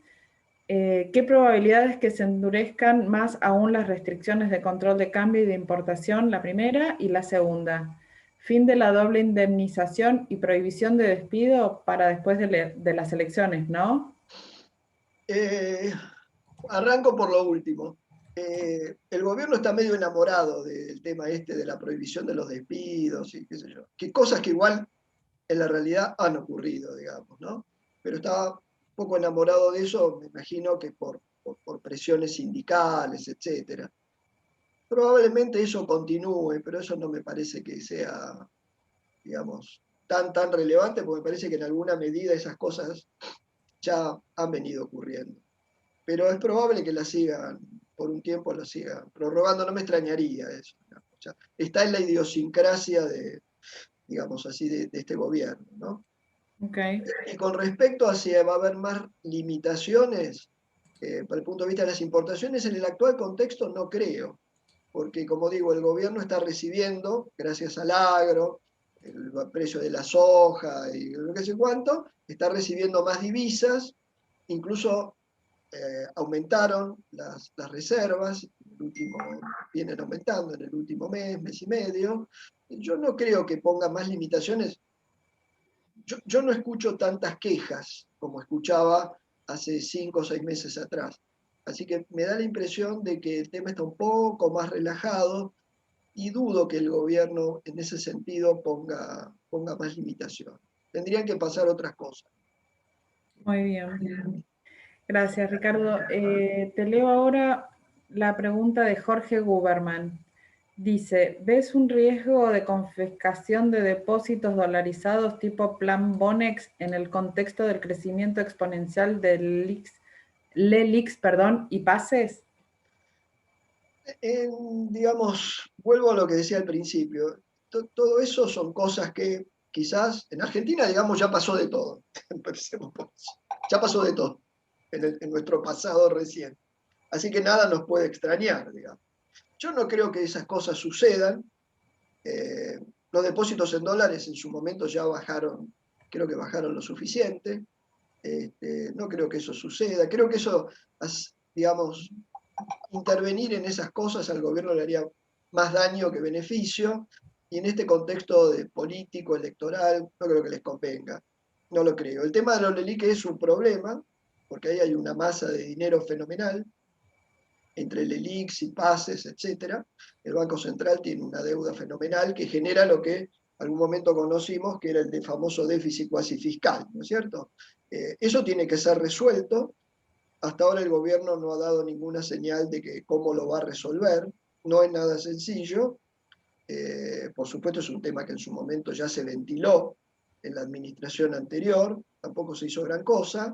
¿Qué probabilidades que se endurezcan más aún las restricciones de control de cambio y de importación? La primera. Y la segunda, fin de la doble indemnización y prohibición de despido para después de las elecciones, ¿no? Arranco por lo último. El gobierno está medio enamorado del tema este de la prohibición de los despidos y qué sé yo. Que cosas que igual en la realidad han ocurrido, digamos, ¿no? Pero estaba un poco enamorado de eso, me imagino que por presiones sindicales, etcétera. Probablemente eso continúe, pero eso no me parece que sea, digamos, tan relevante, porque me parece que en alguna medida esas cosas ya han venido ocurriendo. Pero es probable que la sigan, por un tiempo la sigan prorrogando, no me extrañaría eso. ¿No? O sea, está en la idiosincrasia de, digamos así, de este gobierno, ¿no? Okay. Y con respecto a si va a haber más limitaciones, para el punto de vista de las importaciones, en el actual contexto no creo, porque como digo, el gobierno está recibiendo, gracias al agro, el precio de la soja y lo que sé cuánto, está recibiendo más divisas, incluso aumentaron las reservas, vienen aumentando en el último mes y medio. Yo no creo que ponga más limitaciones. Yo no escucho tantas quejas como escuchaba hace 5 o 6 meses atrás. Así que me da la impresión de que el tema está un poco más relajado y dudo que el gobierno en ese sentido ponga más limitación. Tendrían que pasar otras cosas. Muy bien. Gracias, Ricardo. Te leo ahora la pregunta de Jorge Guberman. Dice, ¿ves un riesgo de confiscación de depósitos dolarizados tipo Plan Bonex en el contexto del crecimiento exponencial del LELIX, y pases? Digamos, vuelvo a lo que decía al principio. Todo eso son cosas que quizás en Argentina, digamos, ya pasó de todo. Empecemos por eso. Ya pasó de todo en nuestro pasado reciente. Así que nada nos puede extrañar, digamos. Yo no creo que esas cosas sucedan. Los depósitos en dólares en su momento ya bajaron, creo que bajaron lo suficiente. No creo que eso suceda. Creo que eso, digamos, intervenir en esas cosas al gobierno le haría más daño que beneficio. Y en este contexto de político, electoral, no creo que les convenga. No lo creo. El tema de los LELIQ es un problema, porque ahí hay una masa de dinero fenomenal, entre LELIQs y pases, etc. El Banco Central tiene una deuda fenomenal que genera lo que algún momento conocimos, que era el famoso déficit cuasi fiscal, ¿no es cierto? Eso tiene que ser resuelto. Hasta ahora el gobierno no ha dado ninguna señal de que cómo lo va a resolver. No es nada sencillo. Por supuesto es un tema que en su momento ya se ventiló en la administración anterior, tampoco se hizo gran cosa.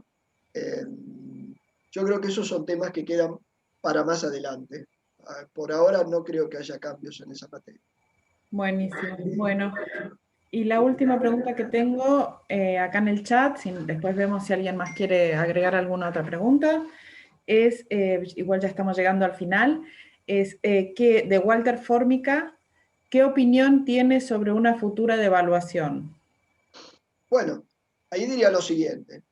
Yo creo que esos son temas que quedan para más adelante. Por ahora no creo que haya cambios en esa materia. Buenísimo. Bueno, y la última pregunta que tengo acá en el chat, después vemos si alguien más quiere agregar alguna otra pregunta, es, igual ya estamos llegando al final, es que de Walter Formica, ¿qué opinión tiene sobre una futura devaluación? Bueno, ahí diría lo siguiente.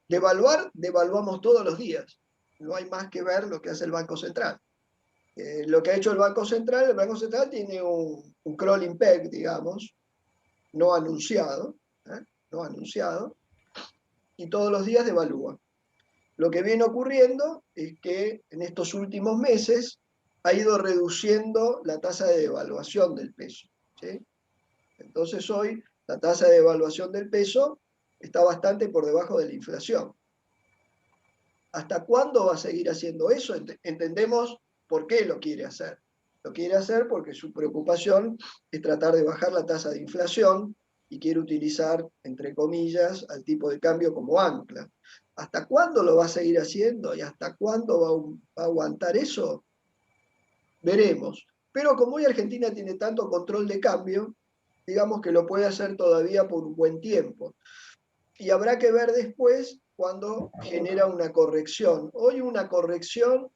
Devaluamos todos los días. No hay más que ver lo que hace el Banco Central. Lo que ha hecho el Banco Central tiene un crawling peg, digamos, no anunciado, no anunciado, y todos los días devalúa. Lo que viene ocurriendo es que en estos últimos meses ha ido reduciendo la tasa de devaluación del peso, ¿sí? Entonces hoy la tasa de devaluación del peso está bastante por debajo de la inflación. ¿Hasta cuándo va a seguir haciendo eso? Entendemos por qué lo quiere hacer. Lo quiere hacer porque su preocupación es tratar de bajar la tasa de inflación y quiere utilizar, entre comillas, al tipo de cambio como ancla. ¿Hasta cuándo lo va a seguir haciendo y hasta cuándo va a aguantar eso? Veremos. Pero como hoy Argentina tiene tanto control de cambio, digamos que lo puede hacer todavía por un buen tiempo. Y habrá que ver después cuando genera una corrección. Hoy una corrección,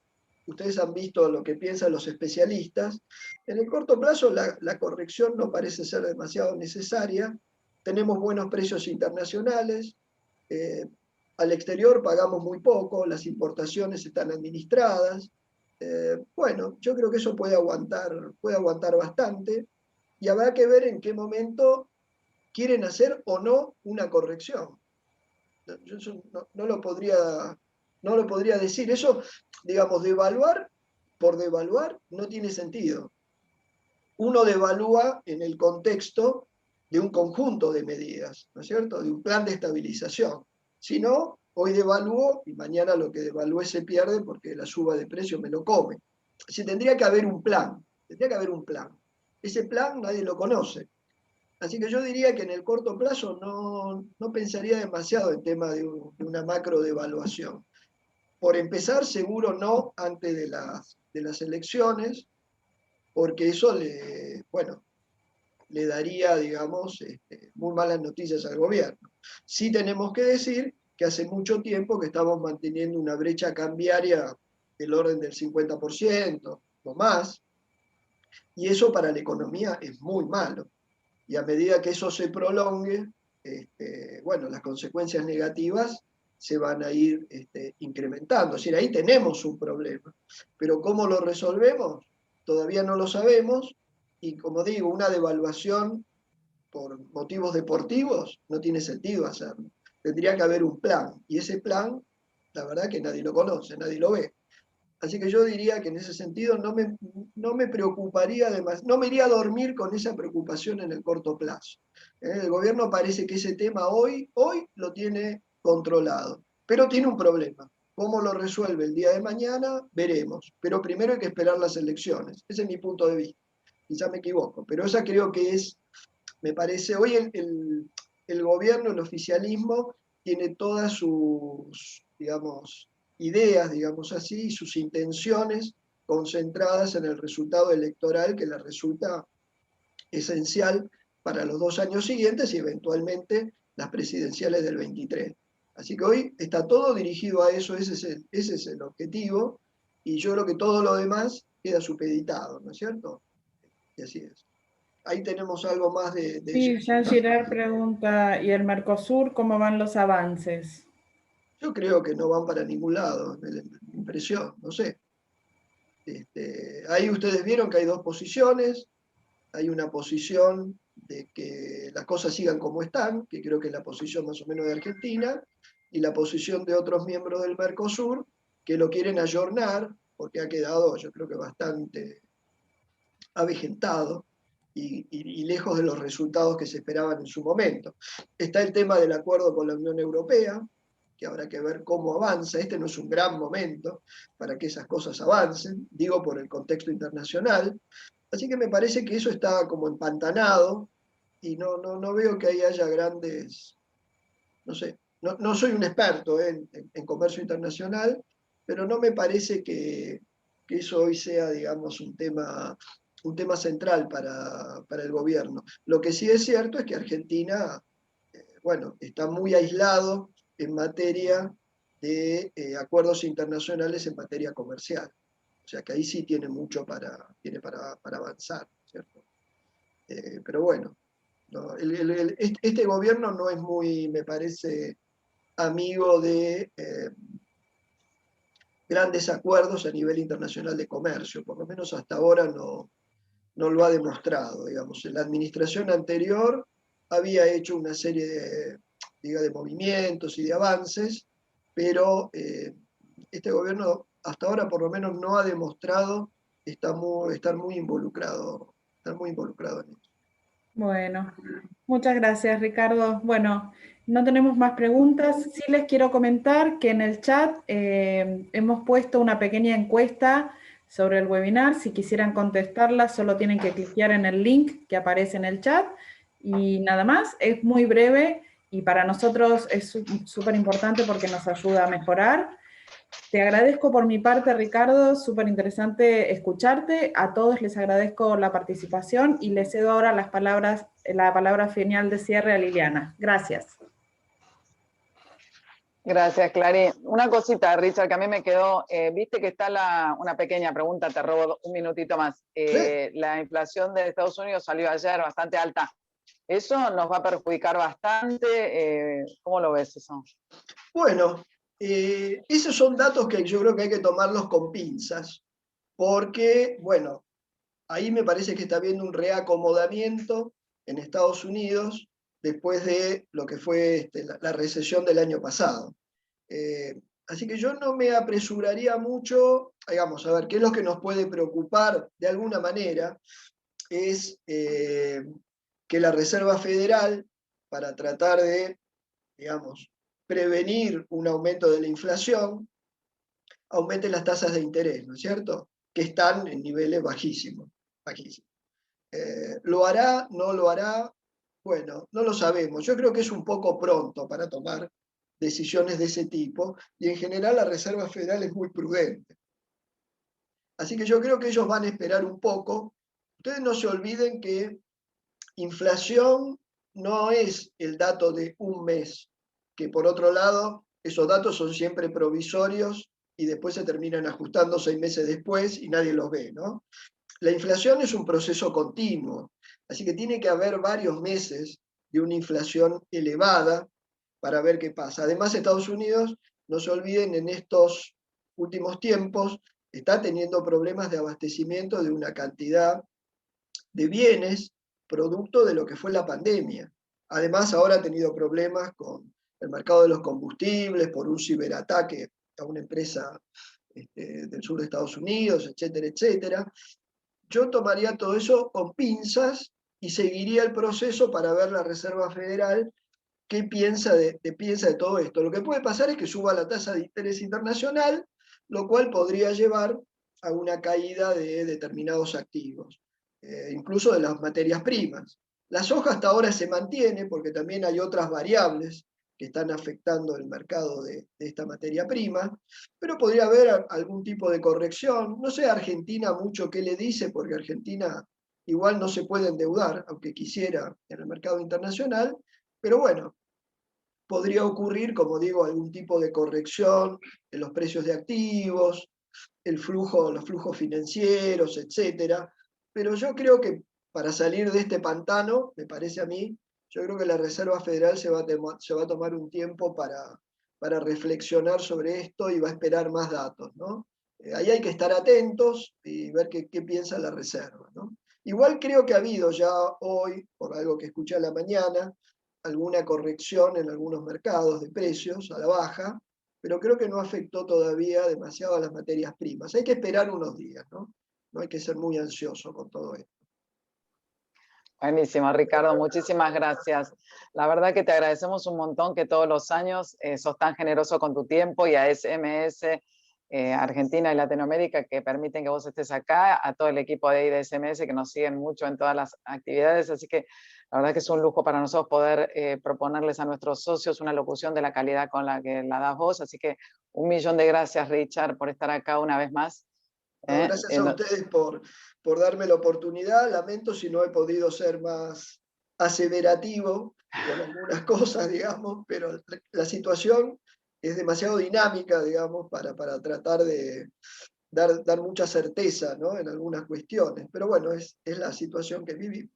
ustedes han visto lo que piensan los especialistas, en el corto plazo la corrección no parece ser demasiado necesaria, tenemos buenos precios internacionales, al exterior pagamos muy poco, las importaciones están administradas, bueno, yo creo que eso puede aguantar bastante, y habrá que ver en qué momento quieren hacer o no una corrección. Yo no lo podría decir. Eso, digamos, devaluar por devaluar no tiene sentido. Uno devalúa en el contexto de un conjunto de medidas, ¿no es cierto? De un plan de estabilización. Si no, hoy devalúo y mañana lo que devalúe se pierde porque la suba de precio me lo come. Si tendría que haber un plan, Ese plan nadie lo conoce. Así que yo diría que en el corto plazo no pensaría demasiado en tema de una macro devaluación. Por empezar, seguro no antes de las elecciones, porque eso le daría, digamos, muy malas noticias al gobierno. Sí tenemos que decir que hace mucho tiempo que estamos manteniendo una brecha cambiaria del orden del 50% o más, y eso para la economía es muy malo. Y a medida que eso se prolongue, bueno, las consecuencias negativas se van a ir incrementando. Es decir, ahí tenemos un problema. Pero ¿cómo lo resolvemos? Todavía no lo sabemos. Y como digo, una devaluación por motivos deportivos no tiene sentido hacerlo. Tendría que haber un plan. Y ese plan, la verdad que nadie lo conoce, nadie lo ve. Así que yo diría que en ese sentido no me preocuparía además, no me iría a dormir con esa preocupación en el corto plazo. El gobierno parece que ese tema hoy lo tiene controlado, pero tiene un problema. ¿Cómo lo resuelve el día de mañana? Veremos. Pero primero hay que esperar las elecciones. Ese es mi punto de vista. Quizá me equivoco, pero esa creo que es, me parece, hoy el gobierno, el oficialismo, tiene todas sus, digamos, ideas, digamos así, y sus intenciones concentradas en el resultado electoral que le resulta esencial para los 2 años siguientes y eventualmente las presidenciales del 23. Así que hoy está todo dirigido a eso, ese es el objetivo, y yo creo que todo lo demás queda supeditado, ¿no es cierto? Y así es. Ahí tenemos algo más de eso. Sí, Jean Girard pregunta, ¿y el Mercosur cómo van los avances? Yo creo que no van para ningún lado, me da la impresión, no sé. Ahí ustedes vieron que hay dos posiciones, hay una posición de que las cosas sigan como están, que creo que es la posición más o menos de Argentina, y la posición de otros miembros del Mercosur, que lo quieren ayornar, porque ha quedado, yo creo que bastante avejentado y lejos de los resultados que se esperaban en su momento. Está el tema del acuerdo con la Unión Europea, que habrá que ver cómo avanza. Este no es un gran momento para que esas cosas avancen, digo por el contexto internacional. Así que me parece que eso está como empantanado y no veo que ahí haya grandes, no sé, no soy un experto en comercio internacional, pero no me parece que eso hoy sea, digamos, un tema central para el gobierno. Lo que sí es cierto es que Argentina, bueno, está muy aislado en materia de acuerdos internacionales en materia comercial. O sea que ahí sí tiene mucho para avanzar, ¿cierto? Pero bueno, no, este gobierno no es muy, me parece, amigo de grandes acuerdos a nivel internacional de comercio, por lo menos hasta ahora no lo ha demostrado, digamos. La administración anterior había hecho una serie de movimientos y de avances, pero este gobierno hasta ahora por lo menos no ha demostrado estar muy involucrado en eso. Bueno, muchas gracias, Ricardo. Bueno, no tenemos más preguntas. Sí les quiero comentar que en el chat hemos puesto una pequeña encuesta sobre el webinar. Si quisieran contestarla, solo tienen que cliquear en el link que aparece en el chat. Y nada más, es muy breve y para nosotros es súper importante porque nos ayuda a mejorar. Te agradezco por mi parte, Ricardo, súper interesante escucharte. A todos les agradezco la participación y les cedo ahora la palabra final de cierre a Liliana. Gracias. Gracias, Clary. Una cosita, Richard, que a mí me quedó, viste que está una pequeña pregunta, te robo un minutito más. Sí. La inflación de Estados Unidos salió ayer bastante alta. ¿Eso nos va a perjudicar bastante? ¿Cómo lo ves eso? Bueno, esos son datos que yo creo que hay que tomarlos con pinzas, porque, bueno, ahí me parece que está habiendo un reacomodamiento en Estados Unidos después de lo que fue la recesión del año pasado. Así que yo no me apresuraría mucho, digamos, a ver, qué es lo que nos puede preocupar de alguna manera, es que la Reserva Federal, para tratar de, digamos, prevenir un aumento de la inflación, aumente las tasas de interés, ¿no es cierto? Que están en niveles bajísimos. ¿Lo hará? ¿No lo hará? Bueno, no lo sabemos. Yo creo que es un poco pronto para tomar decisiones de ese tipo, y en general la Reserva Federal es muy prudente. Así que yo creo que ellos van a esperar un poco. Ustedes no se olviden que inflación no es el dato de un mes, que por otro lado, esos datos son siempre provisorios y después se terminan ajustando 6 meses después y nadie los ve, ¿no? La inflación es un proceso continuo, así que tiene que haber varios meses de una inflación elevada para ver qué pasa. Además, Estados Unidos, no se olviden, en estos últimos tiempos está teniendo problemas de abastecimiento de una cantidad de bienes producto de lo que fue la pandemia. Además, ahora ha tenido problemas con el mercado de los combustibles por un ciberataque a una empresa del sur de Estados Unidos, etcétera, etcétera. Yo tomaría todo eso con pinzas y seguiría el proceso para ver la Reserva Federal qué piensa de todo esto. Lo que puede pasar es que suba la tasa de interés internacional, lo cual podría llevar a una caída de determinados activos, incluso de las materias primas. La soja hasta ahora se mantiene porque también hay otras variables que están afectando el mercado de esta materia prima, pero podría haber algún tipo de corrección. No sé Argentina mucho qué le dice, porque Argentina igual no se puede endeudar, aunque quisiera, en el mercado internacional, pero bueno, podría ocurrir, como digo, algún tipo de corrección en los precios de activos, los flujos financieros, etcétera. Pero yo creo que para salir de este pantano, me parece a mí, yo creo que la Reserva Federal se va a tomar un tiempo para reflexionar sobre esto y va a esperar más datos, ¿no? Ahí hay que estar atentos y ver qué piensa la Reserva, ¿no? Igual creo que ha habido ya hoy, por algo que escuché a la mañana, alguna corrección en algunos mercados de precios a la baja, pero creo que no afectó todavía demasiado a las materias primas. Hay que esperar unos días, ¿no? No hay que ser muy ansioso con todo esto. Buenísimo, Ricardo, muchísimas gracias. La verdad que te agradecemos un montón que todos los años sos tan generoso con tu tiempo, y a SMS Argentina y Latinoamérica, que permiten que vos estés acá, a todo el equipo de ahí de SMS que nos siguen mucho en todas las actividades, así que la verdad que es un lujo para nosotros poder proponerles a nuestros socios una locución de la calidad con la que la das vos, así que 1.000.000 de gracias, Richard, por estar acá una vez más. Gracias a ustedes por darme la oportunidad. Lamento si no he podido ser más aseverativo con algunas cosas, digamos, pero la situación es demasiado dinámica, digamos, para tratar de dar mucha certeza, ¿no?, en algunas cuestiones. Pero bueno, es la situación que vivimos.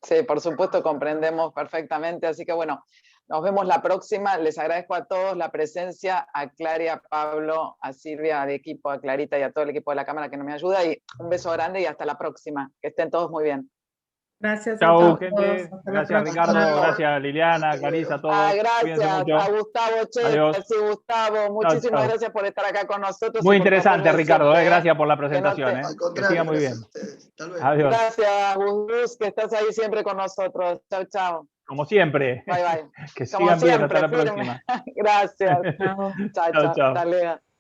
Sí, por supuesto, comprendemos perfectamente. Así que bueno, nos vemos la próxima. Les agradezco a todos la presencia, a Clary, a Pablo, a Silvia, de equipo, a Clarita y a todo el equipo de la Cámara que nos me ayuda. Y un beso grande y hasta la próxima. Que estén todos muy bien. Gracias a Chau, todos. gente. Hasta la Gracias, próxima. Ricardo. Gracias, Liliana, Clarisa, a todos. Gracias a Gustavo Adiós. Sí, Gustavo, muchísimas gracias por estar acá con nosotros. Muy interesante, Ricardo. Gracias por la presentación. Al contrario, que siga muy bien. A ustedes. Hasta luego. Adiós. Gracias, Gus, que estás ahí siempre con nosotros. Chau, chau. Como siempre. Bye, bye. Que Como sigan bien. siempre, Hasta la firme. próxima. Gracias. Chao. Chao, Chau, chao. chau. Hasta luego.